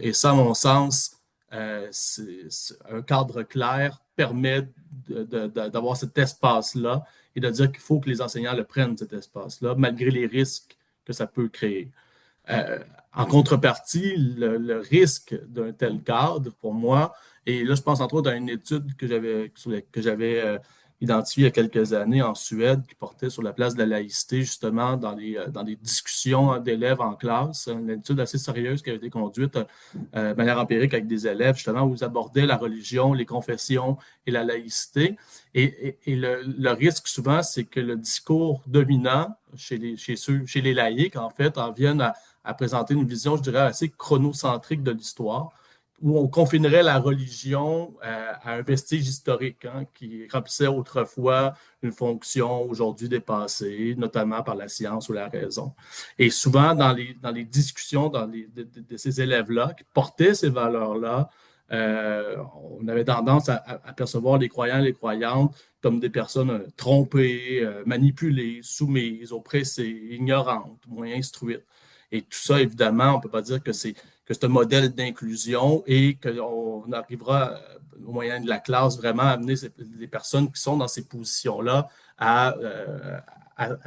Et ça, à mon sens, un cadre clair permet d'avoir cet espace-là et de dire qu'il faut que les enseignants le prennent, cet espace-là, malgré les risques que ça peut créer. En contrepartie, le risque d'un tel cadre, pour moi, et là, je pense entre autres à une étude que j'avais identifié il y a quelques années en Suède qui portait sur la place de la laïcité, justement, dans les discussions d'élèves en classe. Une étude assez sérieuse qui a été conduite de manière empirique avec des élèves, justement, où ils abordaient la religion, les confessions et la laïcité. Et le risque, souvent, c'est que le discours dominant chez les laïcs, en fait, en vienne à présenter une vision, je dirais, assez chronocentrique de l'histoire, où on confinerait la religion à un vestige historique, hein, qui remplissait autrefois une fonction aujourd'hui dépassée, notamment par la science ou la raison. Et souvent, dans les discussions de ces élèves-là qui portaient ces valeurs-là, on avait tendance à percevoir les croyants et les croyantes comme des personnes trompées, manipulées, soumises, oppressées, ignorantes, moins instruites. Et tout ça, évidemment, on ne peut pas dire que c'est un modèle d'inclusion et qu'on arrivera au moyen de la classe vraiment à amener les personnes qui sont dans ces positions-là à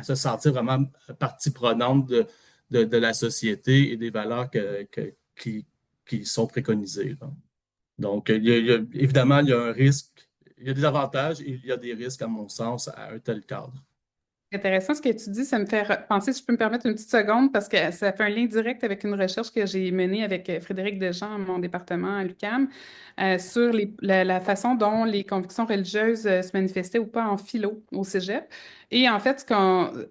se sentir vraiment partie prenante de la société et des valeurs qui sont préconisées, là. Donc, évidemment, il y a un risque, il y a des avantages et il y a des risques, à mon sens, à un tel cadre.
Intéressant ce que tu dis, ça me fait penser, si je peux me permettre une petite seconde, parce que ça fait un lien direct avec une recherche que j'ai menée avec Frédéric Dejean, à mon département à l'UQAM, sur la façon dont les convictions religieuses se manifestaient ou pas en philo au cégep. Et en fait,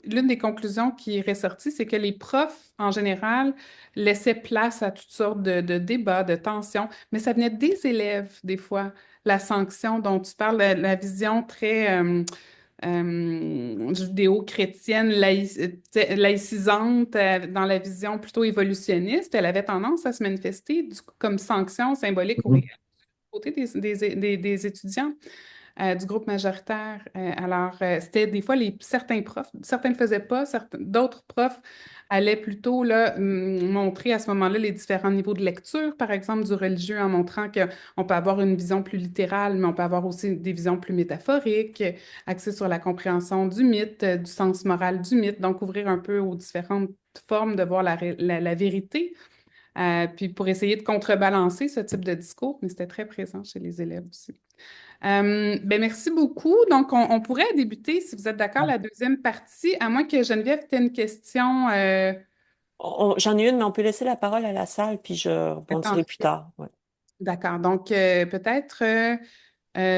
l'une des conclusions qui est ressortie, c'est que les profs, en général, laissaient place à toutes sortes de débats, de tensions, mais ça venait des élèves, des fois, la sanction dont tu parles, la vision très judéo-chrétienne laïcisante dans la vision plutôt évolutionniste, elle avait tendance à se manifester comme sanction symbolique au réel côté des étudiants du groupe majoritaire. C'était des fois certains profs, certains ne le faisaient pas, d'autres profs allaient plutôt là, montrer à ce moment-là les différents niveaux de lecture, par exemple, du religieux, en montrant qu'on peut avoir une vision plus littérale, mais on peut avoir aussi des visions plus métaphoriques, axées sur la compréhension du mythe, du sens moral du mythe, donc ouvrir un peu aux différentes formes de voir la vérité. Puis pour essayer de contrebalancer ce type de discours, mais c'était très présent chez les élèves aussi. Ben merci beaucoup. Donc, on pourrait débuter, si vous êtes d'accord, la deuxième partie, à moins que Geneviève ait une question.
J'en ai une, mais on peut laisser la parole à la salle, puis je rebondirai plus tard. Ouais.
D'accord. Donc, peut-être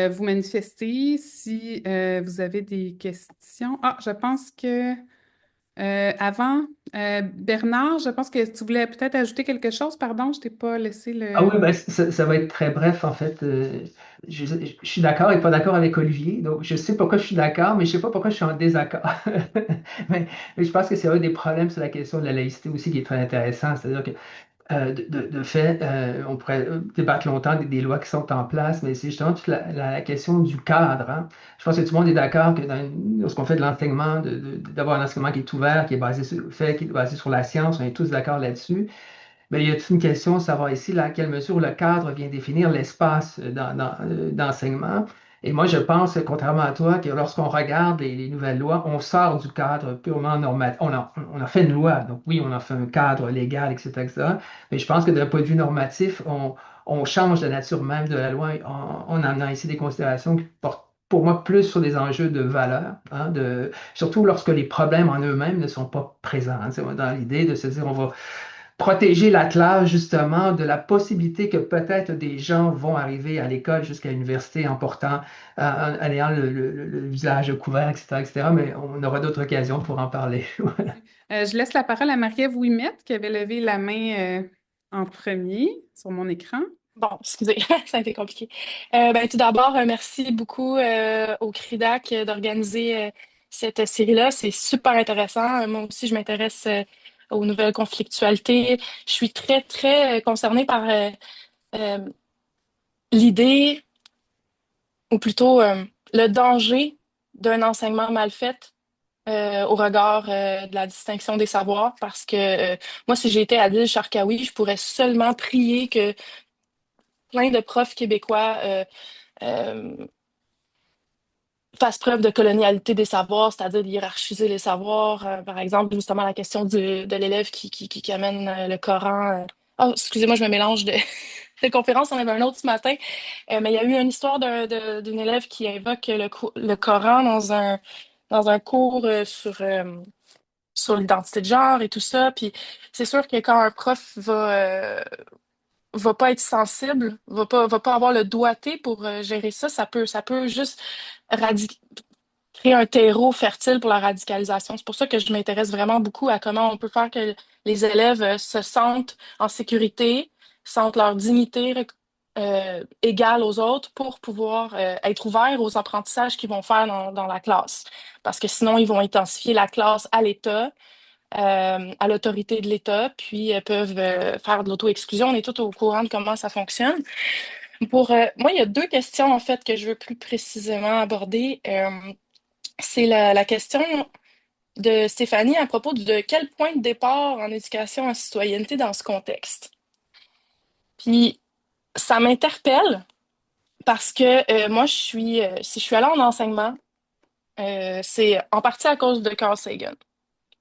vous manifestez si vous avez des questions. Ah, je pense que avant, Bernard, je pense que tu voulais peut-être ajouter quelque chose. Pardon, je t'ai pas laissé
Ah
le...
oui, ben, ça va être très bref en fait. Je suis d'accord et pas d'accord avec Olivier. Donc, je sais pourquoi je suis d'accord, mais je sais pas pourquoi je suis en désaccord. Mais je pense que c'est un des problèmes sur la question de la laïcité aussi qui est très intéressant. C'est-à-dire que de fait, on pourrait débattre longtemps des lois qui sont en place, mais c'est justement toute la question du cadre, hein. Je pense que tout le monde est d'accord que lorsqu'on fait de l'enseignement, d'avoir un enseignement qui est ouvert, qui est basé sur le fait, qui est basé sur la science, on est tous d'accord là-dessus. Mais il y a toute une question de savoir ici dans quelle mesure le cadre vient définir l'espace d'enseignement. Et moi, je pense, contrairement à toi, que lorsqu'on regarde les nouvelles lois, on sort du cadre purement normatif. On a fait une loi, donc oui, on a fait un cadre légal, etc., etc. Mais je pense que d'un point de vue normatif, on change la nature même de la loi en amenant ici des considérations qui portent pour moi plus sur des enjeux de valeur, hein, surtout lorsque les problèmes en eux-mêmes ne sont pas présents, hein. C'est dans l'idée de se dire on va protéger l'attelage justement de la possibilité que peut-être des gens vont arriver à l'école jusqu'à l'université en portant, en ayant le visage couvert, etc., etc., mais on aura d'autres occasions pour en parler. Voilà.
Je laisse la parole à Marie-Ève Ouimet, qui avait levé la main en premier sur mon écran.
Bon, excusez, ça a été compliqué. Ben, tout d'abord, merci beaucoup au CRIDAC d'organiser cette série-là. C'est super intéressant. Moi aussi, je m'intéresse aux nouvelles conflictualités. Je suis très, très concernée par euh, l'idée, ou plutôt le danger d'un enseignement mal fait au regard de la distinction des savoirs. Parce que moi, si j'étais à l'île Charkaoui, je pourrais seulement prier que plein de profs québécois euh, fassent preuve de colonialité des savoirs, c'est-à-dire de hiérarchiser les savoirs. Par exemple, justement, la question de l'élève qui amène le Coran. Oh, excusez-moi, je me mélange de, de conférence, on avait un autre ce matin. Mais il y a eu une histoire d'une élève qui invoque le Coran dans un cours sur l'identité de genre et tout ça. Puis c'est sûr que quand un prof va pas être sensible, va pas avoir le doigté pour gérer ça, ça peut juste créer un terreau fertile pour la radicalisation. C'est pour ça que je m'intéresse vraiment beaucoup à comment on peut faire que les élèves se sentent en sécurité, sentent leur dignité égale aux autres pour pouvoir être ouverts aux apprentissages qu'ils vont faire dans la classe. Parce que sinon, ils vont intensifier la classe à l'État, à l'autorité de l'État, puis peuvent faire de l'auto-exclusion. On est tous au courant de comment ça fonctionne. Moi, il y a deux questions, en fait, que je veux plus précisément aborder. C'est la question de Stéphanie à propos de quel point de départ en éducation en citoyenneté dans ce contexte. Puis, ça m'interpelle parce que moi, si je suis allée en enseignement, c'est en partie à cause de Carl Sagan,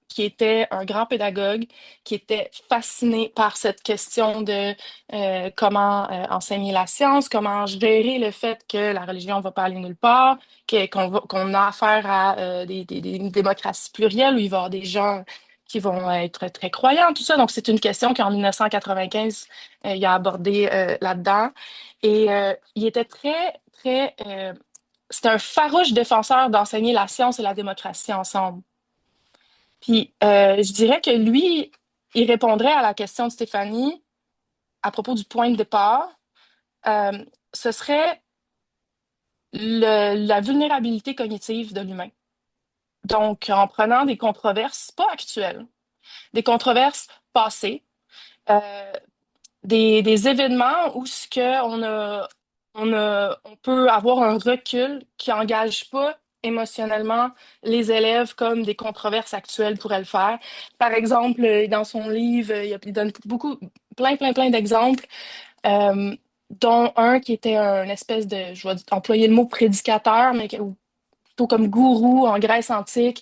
qui était un grand pédagogue, qui était fasciné par cette question de comment enseigner la science, comment gérer le fait que la religion ne va pas aller nulle part, qu'on a affaire à des démocraties plurielles où il va y avoir des gens qui vont être très croyants, tout ça. Donc, c'est une question qu'en 1995, il a abordé là-dedans. Et il était c'était un farouche défenseur d'enseigner la science et la démocratie ensemble. Puis, je dirais que lui, il répondrait à la question de Stéphanie à propos du point de départ. Ce serait la vulnérabilité cognitive de l'humain. Donc, en prenant des controverses pas actuelles, des controverses passées, euh, des événements où on peut avoir un recul qui n'engage pas émotionnellement les élèves comme des controverses actuelles pourraient le faire. Par exemple, dans son livre, il donne plein d'exemples, euh, dont un qui était une espèce de, je vais employer le mot prédicateur, ou plutôt comme gourou en Grèce antique,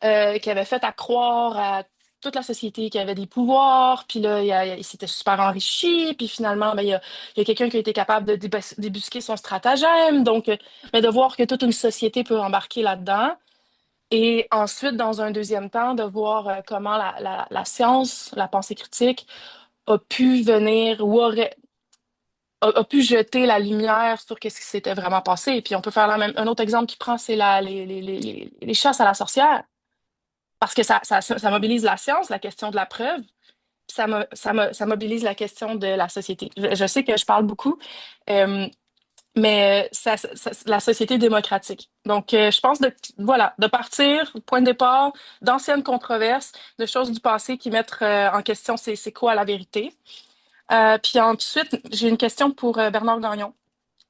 qui avait fait à croire à toute la société qu'il avait des pouvoirs, puis là, il s'était super enrichi, puis finalement, ben, il y a quelqu'un qui a été capable de débusquer son stratagème, donc, mais de voir que toute une société peut embarquer là-dedans, et ensuite, dans un deuxième temps, de voir comment la science, la pensée critique, a pu venir ou a pu jeter la lumière sur ce qui s'était vraiment passé. Et puis, on peut faire un autre exemple qui prend, c'est les chasses à la sorcière. Parce que ça mobilise la science, la question de la preuve, puis ça mobilise la question de la société. Je sais que je parle beaucoup, euh, mais la société démocratique. Donc, je pense voilà, de partir, point de départ, d'anciennes controverses, de choses du passé qui mettent en question c'est quoi la vérité. Puis ensuite, j'ai une question pour Bernard Gagnon.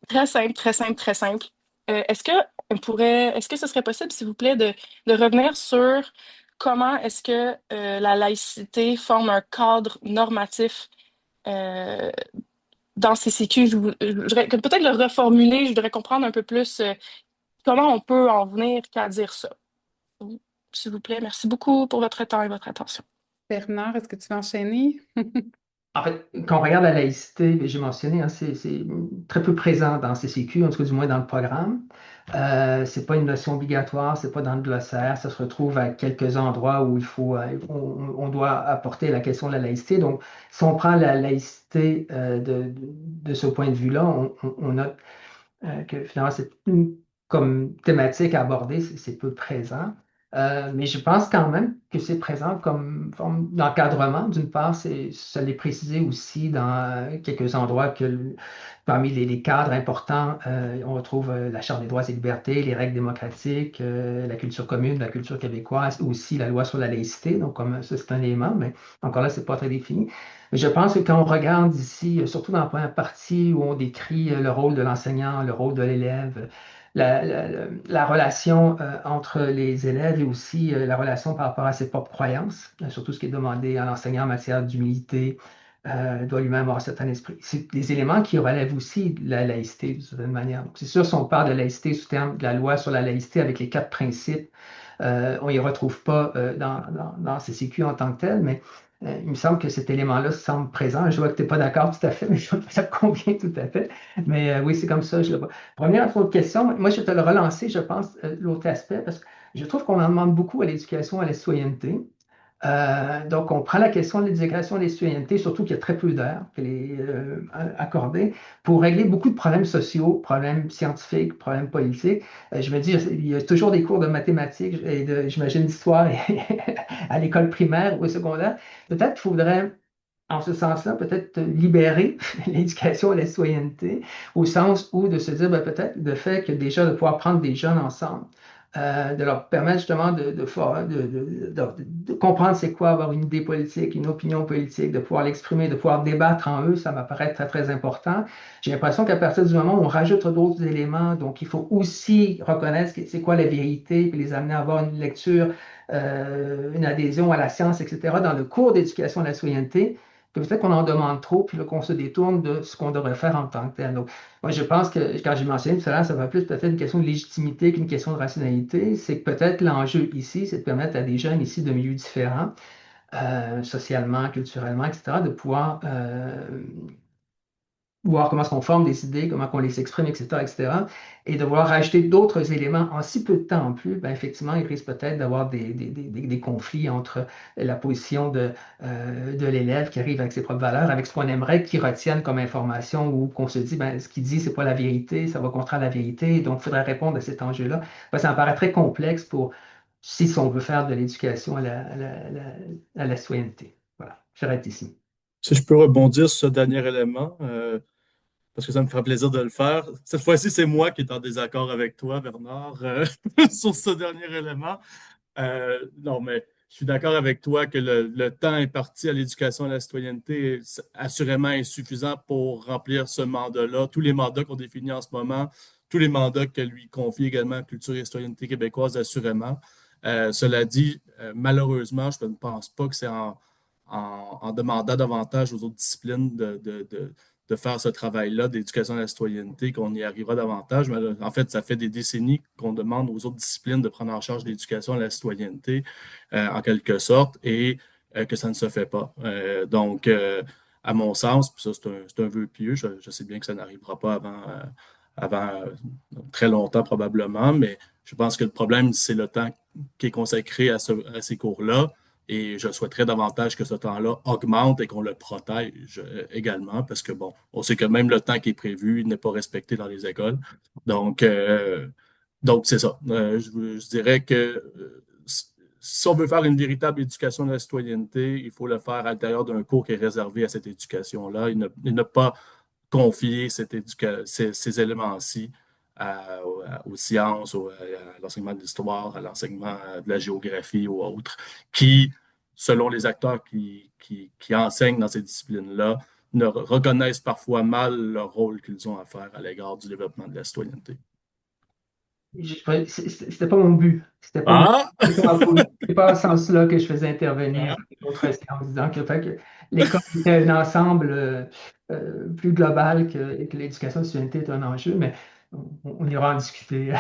Très simple, très simple, très simple. Est-ce que ce serait possible, s'il vous plaît, de revenir sur comment est-ce que la laïcité forme un cadre normatif euh, dans CCQ? Je voudrais peut-être le reformuler, je voudrais comprendre un peu plus comment on peut en venir qu'à dire ça. Oui, s'il vous plaît, merci beaucoup pour votre temps et votre attention.
Bernard, est-ce que tu veux enchaîner?
En fait, quand on regarde la laïcité, j'ai mentionné, hein, c'est très peu présent dans CCQ, en tout cas du moins dans le programme. C'est pas une notion obligatoire, c'est pas dans le glossaire, ça se retrouve à quelques endroits où on doit apporter la question de la laïcité. Donc, si on prend la laïcité de ce point de vue-là, on note que finalement, comme thématique à aborder, c'est peu présent. Mais je pense quand même que c'est présent comme forme d'encadrement. D'une part, ça l'est précisé aussi dans quelques endroits que parmi les cadres importants, on retrouve la Charte des droits et libertés, les règles démocratiques, la culture commune, la culture québécoise, aussi la loi sur la laïcité. Donc, comme ça, c'est un élément, mais encore là, c'est pas très défini. Mais je pense que quand on regarde ici, surtout dans la première partie où on décrit le rôle de l'enseignant, le rôle de l'élève, la relation entre les élèves et aussi la relation par rapport à ses propres croyances, surtout ce qui est demandé à l'enseignant en matière d'humilité, doit lui-même avoir un certain esprit. C'est des éléments qui relèvent aussi de la laïcité d'une certaine manière. Donc, c'est sûr, si on parle de laïcité sous terme de la loi sur la laïcité avec les 4 principes, on ne les retrouve pas dans CCQ en tant que tel, mais il me semble que cet élément-là semble présent. Je vois que tu n'es pas d'accord tout à fait, mais ça te convient tout à fait. Mais oui, c'est comme ça, je le vois. Pour revenir à votre question, moi, je vais te le relancer, je pense, l'autre aspect, parce que je trouve qu'on en demande beaucoup à l'éducation à la citoyenneté. Donc, on prend la question de l'éducation à la citoyenneté, surtout qu'il y a très peu d'heures qu'elle est accordée, pour régler beaucoup de problèmes sociaux, problèmes scientifiques, problèmes politiques. Je me dis, il y a toujours des cours de mathématiques et j'imagine, d'histoire à l'école primaire ou au secondaire. Peut-être qu'il faudrait, en ce sens-là, peut-être libérer l'éducation à la citoyenneté, au sens où de se dire, ben, peut-être le fait que déjà de pouvoir prendre des jeunes ensemble, de leur permettre justement de comprendre c'est quoi avoir une idée politique, une opinion politique, de pouvoir l'exprimer, de pouvoir débattre en eux, ça m'apparaît très, très important. J'ai l'impression qu'à partir du moment où on rajoute d'autres éléments, donc il faut aussi reconnaître c'est quoi la vérité, puis les amener à avoir une lecture, une adhésion à la science, etc., dans le cours d'éducation à la citoyenneté, que peut-être qu'on en demande trop, puis qu'on se détourne de ce qu'on devrait faire en tant que tel. Donc, moi, je pense que quand j'ai mentionné tout à l'heure, ça va plus peut-être une question de légitimité qu'une question de rationalité. C'est que peut-être l'enjeu ici, c'est de permettre à des jeunes ici de milieux différents, socialement, culturellement, etc., de pouvoir voir comment est-ce qu'on forme des idées, comment on les exprime, etc., etc., et de vouloir rajouter d'autres éléments en si peu de temps en plus, ben effectivement, il risque peut-être d'avoir des conflits entre la position de l'élève qui arrive avec ses propres valeurs, avec ce qu'on aimerait qu'il retienne comme information ou qu'on se dit, ben, ce qu'il dit, c'est pas la vérité, ça va contraire la vérité, donc il faudrait répondre à cet enjeu-là. Ben, ça me paraît très complexe pour, si on veut faire de l'éducation à la citoyenneté. Voilà, j'arrête ici.
Si je peux rebondir sur ce dernier élément, parce que ça me fera plaisir de le faire. Cette fois-ci, c'est moi qui est en désaccord avec toi, Bernard, sur ce dernier élément. Non, mais je suis d'accord avec toi que le temps imparti à l'éducation à la citoyenneté est assurément insuffisant pour remplir ce mandat-là. Tous les mandats qu'on définit en ce moment, tous les mandats que lui confie également Culture et citoyenneté québécoise, assurément. Cela dit, malheureusement, je ne pense pas que c'est en demandant davantage aux autres disciplines de faire ce travail-là d'éducation à la citoyenneté qu'on y arrivera davantage. Mais en fait, ça fait des décennies qu'on demande aux autres disciplines de prendre en charge l'éducation à la citoyenneté, en quelque sorte, et que ça ne se fait pas. À mon sens, puis ça, c'est un vœu pieux, je sais bien que ça n'arrivera pas avant très longtemps probablement, mais je pense que le problème, c'est le temps qui est consacré à ces cours-là. Et je souhaiterais davantage que ce temps-là augmente et qu'on le protège également, parce que, bon, on sait que même le temps qui est prévu n'est pas respecté dans les écoles. Donc, donc c'est ça. Je dirais que si on veut faire une véritable éducation de la citoyenneté, il faut le faire à l'intérieur d'un cours qui est réservé à cette éducation-là et ne pas confier ces éléments-ci aux sciences, à l'enseignement de l'histoire, à l'enseignement de la géographie ou autres, qui, selon les acteurs qui enseignent dans ces disciplines-là, ne reconnaissent parfois mal le rôle qu'ils ont à faire à l'égard du développement de la citoyenneté.
C'était pas mon but. C'était pas
Ah!
c'est pas en ce sens-là que je faisais intervenir d'autres en disant que l'école était un ensemble plus global et que l'éducation de la citoyenneté est un enjeu, mais on ira en discuter.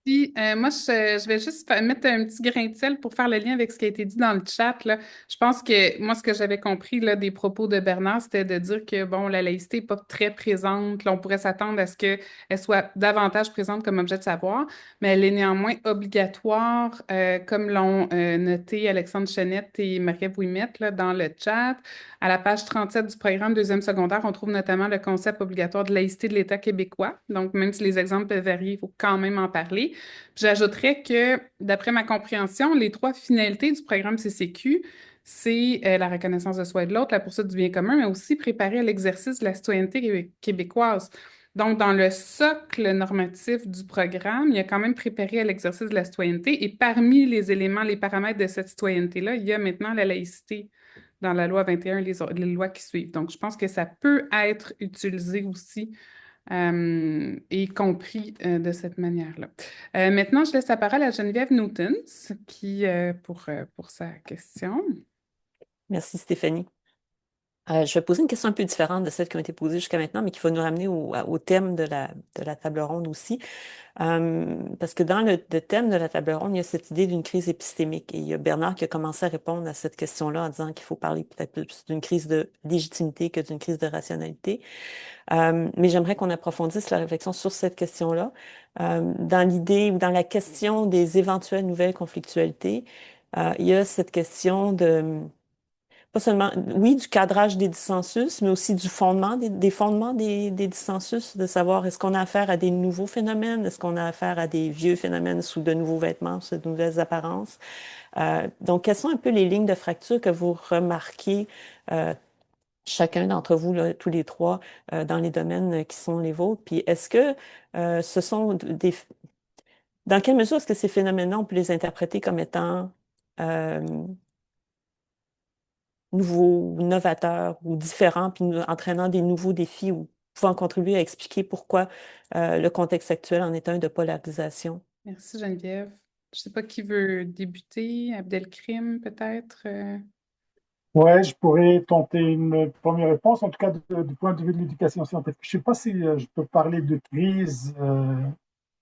Puis, moi, je vais juste mettre un petit grain de sel pour faire le lien avec ce qui a été dit dans le chat, là. Je pense que moi, ce que j'avais compris là, des propos de Bernard, c'était de dire que bon, la laïcité n'est pas très présente. Là, on pourrait s'attendre à ce qu'elle soit davantage présente comme objet de savoir, mais elle est néanmoins obligatoire, comme l'ont noté Alexandre Chenette et Marie-Ève Ouimet là, dans le chat. À la page 37 du programme deuxième secondaire, on trouve notamment le concept obligatoire de laïcité de l'État québécois. Donc, même si les exemples peuvent varier, il faut quand même en parler. Puis j'ajouterais que, d'après ma compréhension, les trois finalités du programme CCQ, c'est la reconnaissance de soi et de l'autre, la poursuite du bien commun, mais aussi préparer à l'exercice de la citoyenneté québécoise. Donc, dans le socle normatif du programme, il y a quand même préparé à l'exercice de la citoyenneté. Et parmi les éléments, les paramètres de cette citoyenneté-là, il y a maintenant la laïcité dans la loi 21 et les lois qui suivent. Donc, je pense que ça peut être utilisé aussi et compris de cette manière-là. Maintenant, je laisse la parole à Geneviève Newton pour sa question.
Merci, Stéphanie. Je vais poser une question un peu différente de celles qui ont été posées jusqu'à maintenant, mais qui va nous ramener au thème de la table ronde aussi. Parce que dans le thème de la table ronde, il y a cette idée d'une crise épistémique. Et il y a Bernard qui a commencé à répondre à cette question-là en disant qu'il faut parler peut-être plus d'une crise de légitimité que d'une crise de rationalité. Mais j'aimerais qu'on approfondisse la réflexion sur cette question-là. Dans l'idée ou dans la question des éventuelles nouvelles conflictualités, il y a cette question de pas seulement, oui, du cadrage des dissensus, mais aussi du fondement, des fondements des dissensus, de savoir est-ce qu'on a affaire à des nouveaux phénomènes, est-ce qu'on a affaire à des vieux phénomènes sous de nouveaux vêtements, sous de nouvelles apparences. Donc, quelles sont un peu les lignes de fracture que vous remarquez, chacun d'entre vous, là, tous les trois, dans les domaines qui sont les vôtres? Puis, est-ce que ce sont des... Dans quelle mesure est-ce que ces phénomènes-là, on peut les interpréter comme étant nouveaux, novateurs ou différents, puis entraînant des nouveaux défis ou pouvant contribuer à expliquer pourquoi le contexte actuel en est un de polarisation.
Merci Geneviève. Je ne sais pas qui veut débuter. Abdelkrim, peut-être.
Ouais, je pourrais tenter une première réponse, en tout cas du point de vue de l'éducation scientifique. Je ne sais pas si je peux parler de crise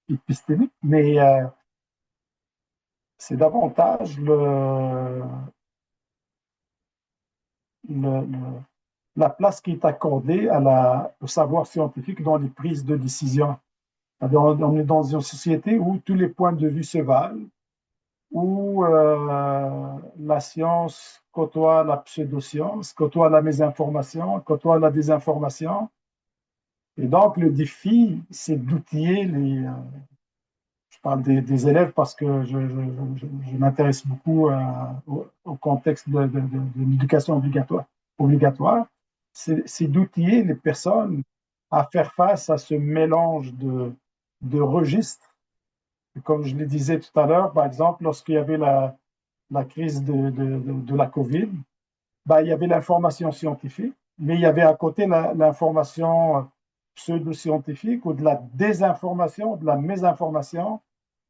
épistémique, mais c'est davantage le- la place qui est accordée au savoir scientifique dans les prises de décision. On est dans une société où tous les points de vue se valent, où la science côtoie la pseudoscience, côtoie la mésinformation, côtoie la désinformation. Et donc, le défi, c'est d'outiller je parle des élèves parce que je m'intéresse beaucoup au contexte de l'éducation obligatoire. C'est d'outiller les personnes à faire face à ce mélange de registres. Et comme je le disais tout à l'heure, par exemple, lorsqu'il y avait la crise de la COVID, ben, il y avait l'information scientifique, mais il y avait à côté l'information pseudo-scientifique ou de la désinformation, de la mésinformation,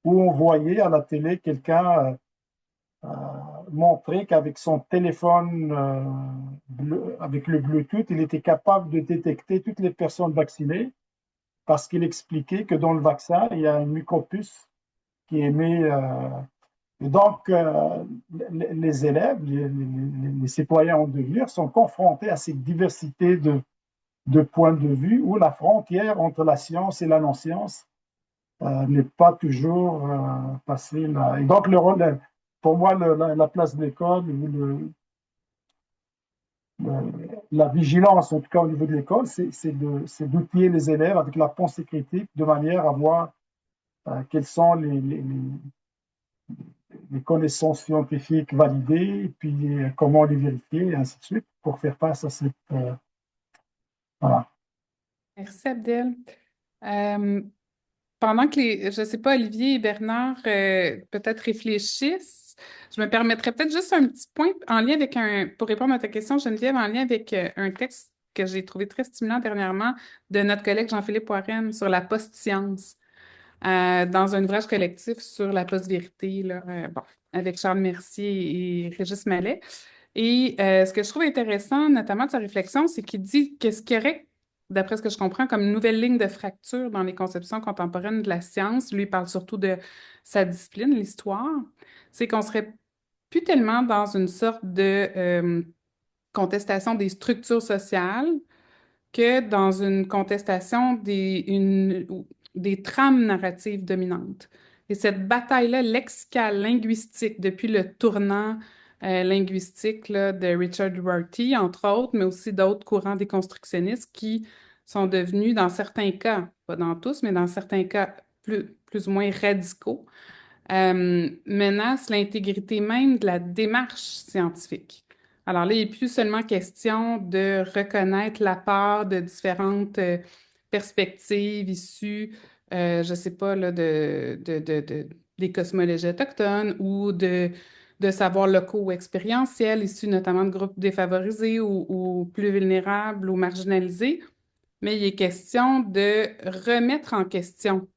où on voyait à la télé quelqu'un montrer qu'avec son téléphone, avec le Bluetooth, il était capable de détecter toutes les personnes vaccinées parce qu'il expliquait que dans le vaccin, il y a un mucopus qui émet. Et donc, les élèves, les citoyens en devenir sont confrontés à cette diversité de points de vue où la frontière entre la science et la non-science n'est pas toujours facile. Et donc, pour moi, la place de l'école, la vigilance, en tout cas au niveau de l'école, c'est d'outiller les élèves avec la pensée critique de manière à voir quelles sont les connaissances scientifiques validées, et puis comment les vérifier, et ainsi de suite, pour faire face à cette... voilà.
Merci Abdel. Euh, Pendant que je ne sais pas, Olivier et Bernard peut-être réfléchissent, je me permettrais peut-être juste un petit point en lien avec pour répondre à ta question, Geneviève, en lien avec un texte que j'ai trouvé très stimulant dernièrement de notre collègue Jean-Philippe Warren sur la post-science, dans un ouvrage collectif sur la post-vérité, là, bon, avec Charles Mercier et Régis Mallet. Et ce que je trouve intéressant, notamment de sa réflexion, c'est qu'il dit que ce qu'il y aurait, d'après ce que je comprends, comme une nouvelle ligne de fracture dans les conceptions contemporaines de la science, lui il parle surtout de sa discipline, l'histoire, c'est qu'on serait plus tellement dans une sorte de contestation des structures sociales, que dans une contestation des trames narratives dominantes. Et cette bataille-là, lexicale, linguistique, depuis le tournant linguistique là, de Richard Rorty, entre autres, mais aussi d'autres courants déconstructionnistes qui sont devenus, dans certains cas, pas dans tous, mais dans certains cas plus ou moins radicaux, menacent l'intégrité même de la démarche scientifique. Alors là, il n'est plus seulement question de reconnaître la part de différentes perspectives issues, je ne sais pas, là, des cosmologies autochtones ou de savoirs locaux ou expérientiels issus notamment de groupes défavorisés ou plus vulnérables ou marginalisés, mais il est question de remettre en question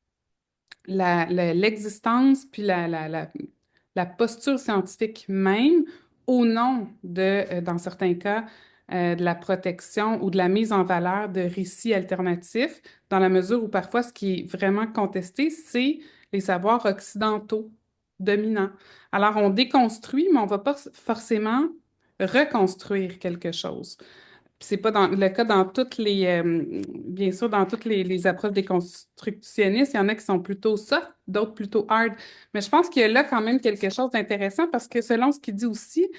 l'existence puis la posture scientifique même au nom de, dans certains cas, de la protection ou de la mise en valeur de récits alternatifs, dans la mesure où parfois ce qui est vraiment contesté, c'est les savoirs occidentaux dominants. Alors, on déconstruit, mais on ne va pas forcément reconstruire quelque chose. C'est pas le cas dans toutes bien sûr, dans toutes les approches déconstructionnistes. Il y en a qui sont plutôt soft, d'autres plutôt hard. Mais je pense qu'il y a là quand même quelque chose d'intéressant parce que selon ce qu'il dit aussi,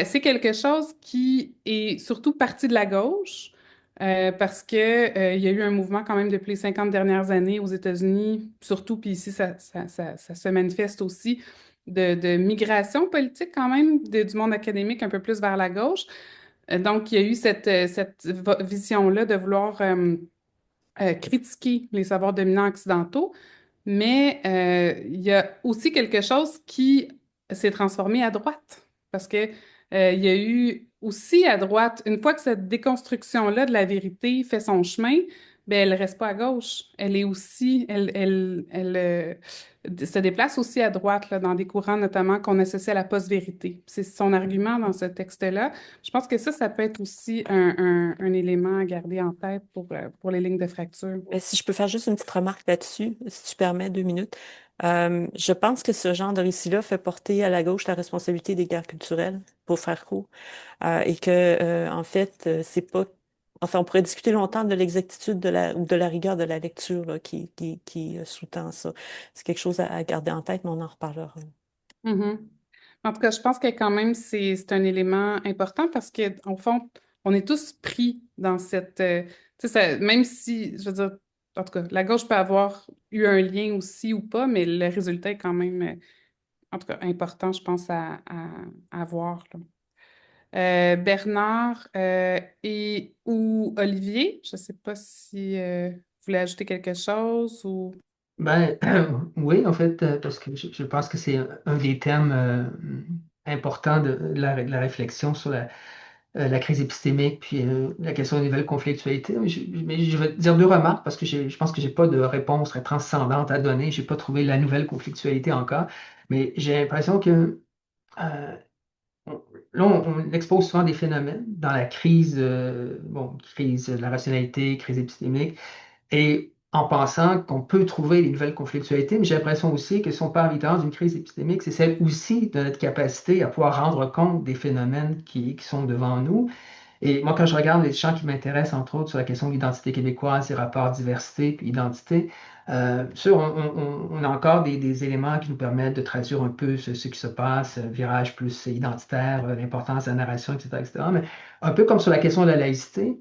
c'est quelque chose qui est surtout parti de la gauche parce que, il y a eu un mouvement quand même depuis les 50 dernières années aux États-Unis, surtout, puis ici, ça se manifeste aussi, de migration politique quand même du monde académique un peu plus vers la gauche. Donc, il y a eu cette vision-là de vouloir critiquer les savoirs dominants occidentaux, mais il y a aussi quelque chose qui s'est transformé à droite, parce que il y a eu aussi à droite, une fois que cette déconstruction-là de la vérité fait son chemin, ben elle reste pas à gauche. Elle est aussi, elle se déplace aussi à droite, là, dans des courants notamment qu'on associe à la post-vérité. C'est son argument dans ce texte-là. Je pense que ça peut être aussi un élément à garder en tête pour les lignes de fracture.
Mais si je peux faire juste une petite remarque là-dessus, si tu permets 2 minutes. Je pense que ce genre de récit-là fait porter à la gauche la responsabilité des guerres culturelles, pour faire court, et que, en fait, c'est pas. Enfin, on pourrait discuter longtemps de l'exactitude ou de la rigueur de la lecture là, qui sous-tend ça. C'est quelque chose à garder en tête, mais on en reparlera.
Mhm. En tout cas, je pense que quand même, c'est un élément important parce que, au fond, on est tous pris dans cette. Tu sais, même si, je veux dire, en tout cas, la gauche peut avoir eu un lien aussi ou pas, mais le résultat est quand même, en tout cas, important, je pense, à voir, là. Bernard ou Olivier, je ne sais pas si vous voulez ajouter quelque chose ou.
Ben, oui, en fait, parce que je pense que c'est un des thèmes importants de de la réflexion sur la crise épistémique, puis la question de nouvelles conflictualités. Mais je vais dire deux remarques parce que je pense que j'ai pas de réponse très transcendante à donner. J'ai pas trouvé la nouvelle conflictualité encore, mais j'ai l'impression que euh, on- là, on expose souvent des phénomènes dans la crise, bon, crise de la rationalité, crise épistémique. Et en pensant qu'on peut trouver des nouvelles conflictualités, mais j'ai l'impression aussi que si on parle évidemment d'une crise épistémique, c'est celle aussi de notre capacité à pouvoir rendre compte des phénomènes qui sont devant nous. Et moi, quand je regarde les champs qui m'intéressent, entre autres, sur la question de l'identité québécoise, les rapports diversité puis identité, sûr, on a encore des éléments qui nous permettent de traduire un peu ce qui se passe, virage plus identitaire, l'importance de la narration, etc., etc. Mais un peu comme sur la question de la laïcité,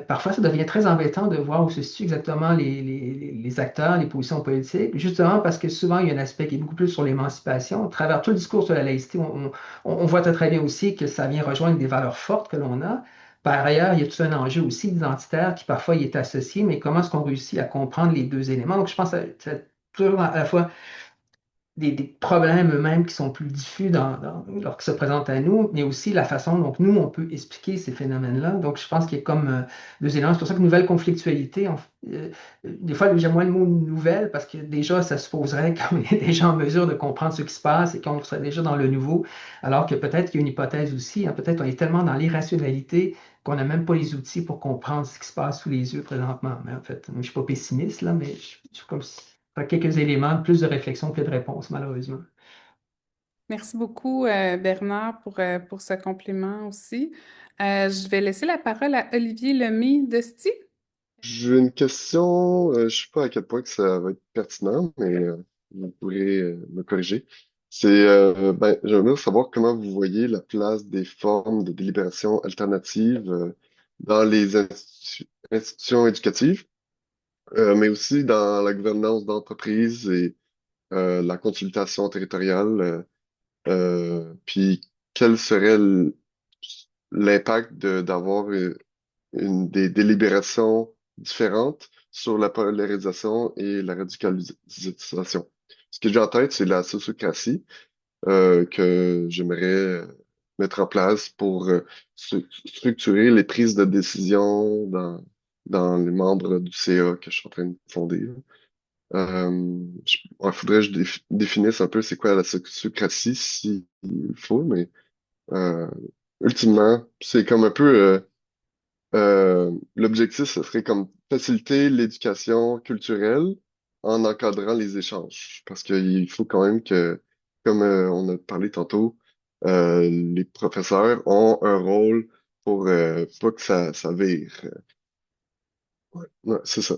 parfois, ça devient très embêtant de voir où se situent exactement les acteurs, les positions politiques, justement parce que souvent, il y a un aspect qui est beaucoup plus sur l'émancipation. À travers tout le discours sur la laïcité, on voit très, très bien aussi que ça vient rejoindre des valeurs fortes que l'on a. Par ailleurs, il y a tout un enjeu aussi identitaire qui parfois y est associé, mais comment est-ce qu'on réussit à comprendre les deux éléments? Donc, je pense que c'est toujours à la fois des problèmes eux-mêmes qui sont plus diffus lorsqu'ils se présentent à nous, mais aussi la façon dont nous, on peut expliquer ces phénomènes-là. Donc, je pense qu'il y a comme deux éléments. C'est pour ça que nouvelle conflictualité, des fois, j'aime moins le mot nouvelle parce que déjà, ça supposerait qu'on est déjà en mesure de comprendre ce qui se passe et qu'on serait déjà dans le nouveau, alors que peut-être qu'il y a une hypothèse aussi, hein, peut-être qu'on est tellement dans l'irrationalité qu'on n'a même pas les outils pour comprendre ce qui se passe sous les yeux présentement. Mais en fait, je ne suis pas pessimiste, là, mais je suis comme quelques éléments, plus de réflexion que de réponse, malheureusement.
Merci beaucoup, Bernard, pour ce compliment aussi. Je vais laisser la parole à Olivier Lemay de STI.
J'ai une question, je sais pas à quel point que ça va être pertinent, mais vous pourrez me corriger. Ben, j'aimerais savoir comment vous voyez la place des formes de délibération alternatives dans les institutions éducatives, mais aussi dans la gouvernance d'entreprise et la consultation territoriale. Puis quel serait l'impact d'avoir des délibérations différentes sur la polarisation et la radicalisation. Ce que j'ai en tête, c'est la sociocratie que j'aimerais mettre en place pour structurer les prises de décision dans les membres du CA que je suis en train de fonder, là. Il faudrait que je définisse un peu c'est quoi la sociocratie s'il faut, mais euh, ultimement, c'est comme un peu l'objectif, ce serait comme faciliter l'éducation culturelle en encadrant les échanges. Parce qu'il faut quand même que, comme on a parlé tantôt, les professeurs ont un rôle pour pas que ça vire. Ouais, c'est ça.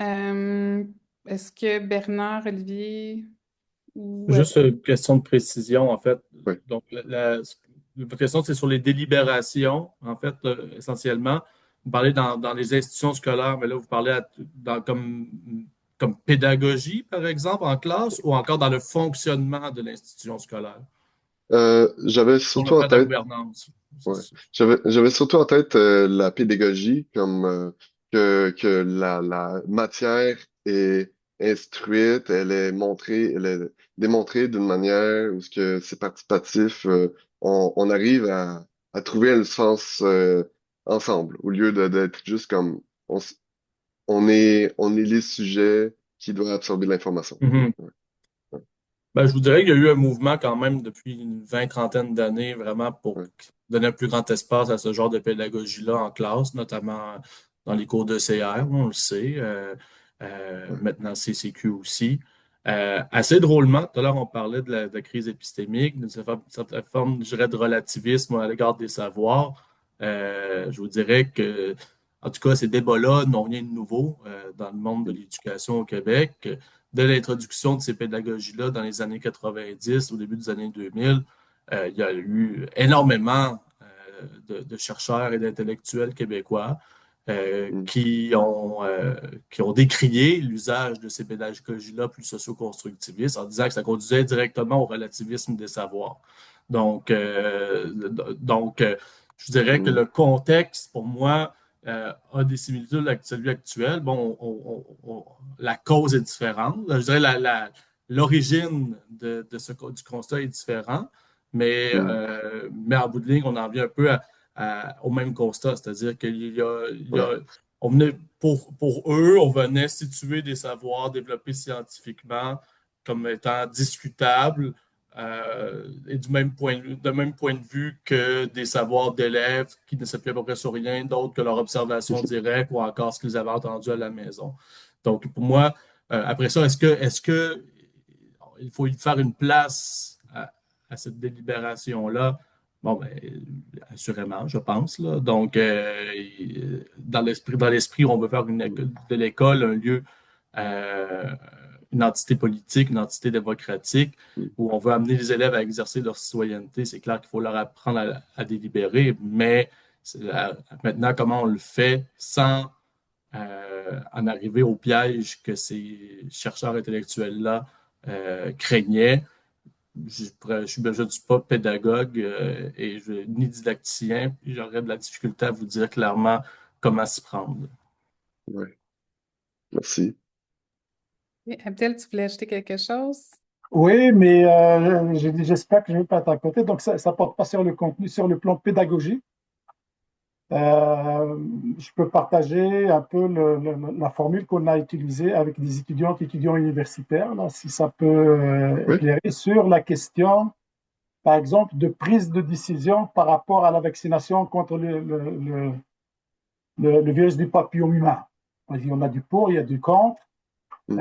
Euh, Est-ce que Bernard, Olivier ou
Juste une question de précision, en fait.
Ouais.
Donc, la question, c'est sur les délibérations, en fait, essentiellement. Vous parlez dans les institutions scolaires, mais là, vous parlez comme pédagogie, par exemple, en classe, ou encore dans le fonctionnement de l'institution scolaire,
J'avais
sur le
surtout en
plan de la
tête.
gouvernance.
Ouais. J'avais surtout en tête la pédagogie comme que la matière est instruite, elle est montrée, elle est démontrée d'une manière où ce que c'est participatif, on arrive à trouver un sens ensemble au lieu d'être juste comme on est les sujets qui doivent absorber l'information.
Mhm.
Ouais,
Ben, je vous dirais qu'il y a eu un mouvement quand même depuis une trentaine d'années, vraiment pour
ouais,
donner un plus grand espace à ce genre de pédagogie-là en classe, notamment dans les cours de CR, on le sait,
ouais,
maintenant CCQ aussi. Assez drôlement, tout à l'heure, on parlait de la crise épistémique, d'une certaine forme, je dirais, de relativisme à l'égard des savoirs. Je vous dirais que, en tout cas, ces débats-là n'ont rien de nouveau dans le monde de l'éducation au Québec. Dès l'introduction de ces pédagogies-là dans les années 90, au début des années 2000, il y a eu énormément de chercheurs et d'intellectuels québécois
mm,
qui ont décrié l'usage de ces pédagogies-là plus socio-constructivistes en disant que ça conduisait directement au relativisme des savoirs. Donc, je dirais que
mm,
le contexte, pour moi, a des similitudes avec celui actuel. Bon, la cause est différente. Je dirais l'origine du constat est différente,
mm,
mais en bout de ligne, on en vient un peu au même constat, c'est-à-dire
ouais,
on venait, pour eux, on venait situer des savoirs développés scientifiquement comme étant discutables et de même point de vue que des savoirs d'élèves qui ne s'appuient à peu près sur rien d'autre que leur observation directe ou encore ce qu'ils avaient entendu à la maison. Donc, pour moi, après ça, est-ce que il faut y faire une place à cette délibération-là? Bon, ben, assurément, je pense, là. Donc, dans l'esprit, on veut faire de l'école un lieu, euh, une entité politique, une entité démocratique,
mm,
où on veut amener les élèves à exercer leur citoyenneté. C'est clair qu'il faut leur apprendre à délibérer, mais maintenant, comment on le fait sans en arriver au piège que ces chercheurs intellectuels-là craignaient? Je ne suis pas pédagogue ni didacticien, puis j'aurais de la difficulté à vous dire clairement comment s'y prendre.
ouais. Merci.
et Abdel, tu voulais ajouter quelque chose?
Oui, mais j'espère que je ne vais pas être à côté. Donc, ça ne porte pas sur le contenu, sur le plan pédagogique. Euh, je peux partager un peu la formule qu'on a utilisée avec des étudiants universitaires, là, si ça peut
Oui.
éclairer sur la question, par exemple, de prise de décision par rapport à la vaccination contre le virus du papillome humain. On a du pour, il y a du contre.
Mm,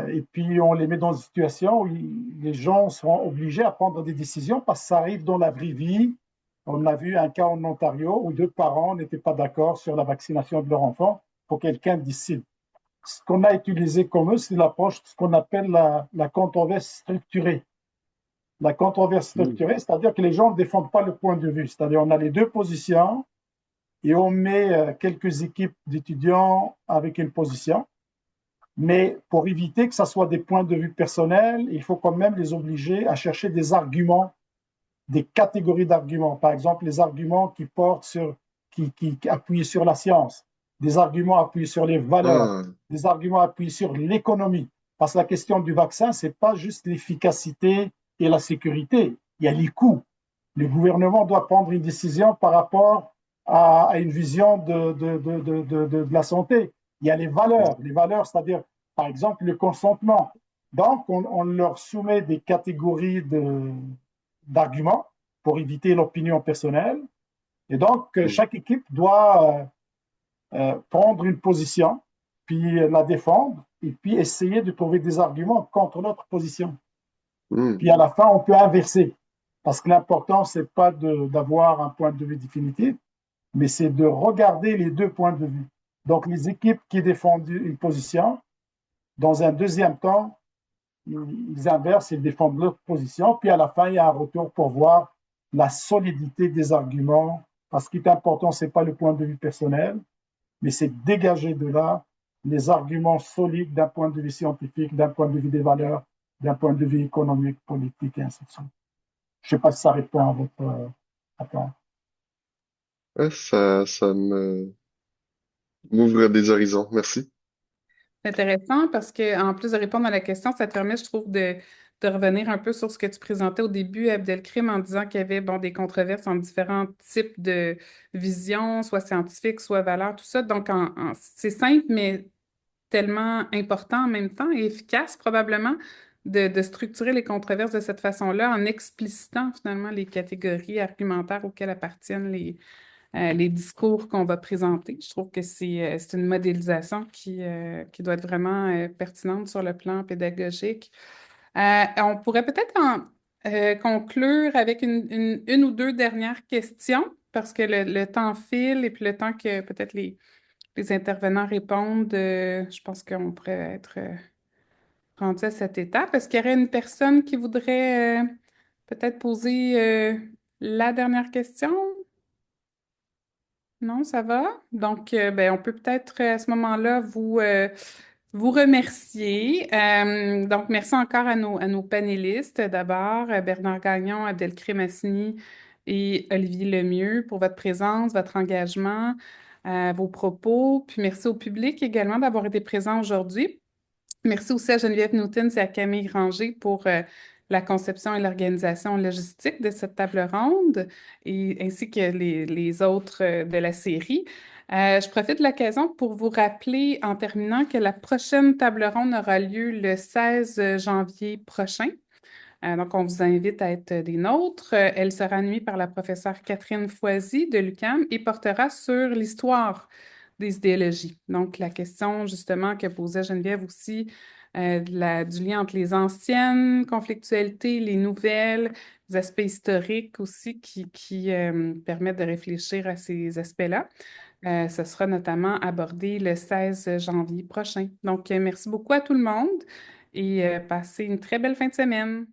Et puis, on les met dans une situation où les gens seront obligés à prendre des décisions parce que ça arrive dans la vraie vie. On a vu un cas en Ontario où deux parents n'étaient pas d'accord sur la vaccination de leur enfant pour que quelqu'un décide. Ce qu'on a utilisé comme eux, c'est l'approche de ce qu'on appelle la controverse structurée. La controverse
mm,
structurée, c'est-à-dire que les gens ne défendent pas le point de vue. C'est-à-dire on a les deux positions et on met quelques équipes d'étudiants avec une position. Mais pour éviter que ce soit des points de vue personnels, il faut quand même les obliger à chercher des arguments, des catégories d'arguments. Par exemple, les arguments qui appuient sur la science, des arguments appuyés sur les valeurs,
ah,
des arguments appuyés sur l'économie. Parce que la question du vaccin, ce n'est pas juste l'efficacité et la sécurité, il y a les coûts. Le gouvernement doit prendre une décision par rapport à une vision de la santé. Il y a les valeurs, c'est-à-dire, par exemple, le consentement. Donc, on leur soumet des catégories d'arguments pour éviter l'opinion personnelle. Et donc,
Mm.
chaque équipe doit prendre une position, puis la défendre, et puis essayer de trouver des arguments contre notre position.
Mm.
Puis à la fin, on peut inverser. Parce que l'important, c'est pas d'avoir un point de vue définitif, mais c'est de regarder les deux points de vue. Donc, les équipes qui défendent une position, dans un deuxième temps, ils inversent, ils défendent l'autre position, puis à la fin, il y a un retour pour voir la solidité des arguments. Parce qu'il est important, ce n'est pas le point de vue personnel, mais c'est dégager de là les arguments solides d'un point de vue scientifique, d'un point de vue des valeurs, d'un point de vue économique, politique, et ainsi de suite. Je ne sais pas si ça répond à votre attente.
Ouais, m'ouvre des horizons. Merci.
C'est intéressant parce que en plus de répondre à la question, ça te permet, je trouve, de revenir un peu sur ce que tu présentais au début, Abdelkrim, en disant qu'il y avait bon, des controverses en différents types de visions, soit scientifiques, soit valeurs, tout ça. Donc, c'est simple, mais tellement important en même temps et efficace probablement de structurer les controverses de cette façon-là en explicitant finalement les catégories argumentaires auxquelles appartiennent les discours qu'on va présenter. Je trouve que c'est une modélisation qui doit être vraiment pertinente sur le plan pédagogique. On pourrait peut-être conclure avec une ou deux dernières questions parce que le temps file et puis le temps que peut-être les intervenants répondent, je pense qu'on pourrait être rendu à cette étape. Est-ce qu'il y aurait une personne qui voudrait peut-être poser la dernière question? Non, ça va. Donc, ben, on peut peut-être à ce moment-là vous remercier. Donc, merci encore à nos panélistes. D'abord, Bernard Gagnon, Abdelkrim Hassani et Olivier Lemieux pour votre présence, votre engagement, vos propos. Puis merci au public également d'avoir été présent aujourd'hui. Merci aussi à Geneviève Newton et à Camille Granger pour la conception et l'organisation logistique de cette table ronde, ainsi que les autres de la série. Je profite de l'occasion pour vous rappeler en terminant que la prochaine table ronde aura lieu le 16 janvier prochain. Donc, on vous invite à être des nôtres. Elle sera animée par la professeure Catherine Foisy de l'UQAM et portera sur l'histoire des idéologies. Donc, la question justement que posait Geneviève aussi, du lien entre les anciennes conflictualités, les nouvelles, les aspects historiques aussi qui permettent de réfléchir à ces aspects-là. Ce sera notamment abordé le 16 janvier prochain. Donc, merci beaucoup à tout le monde et passez une très belle fin de semaine.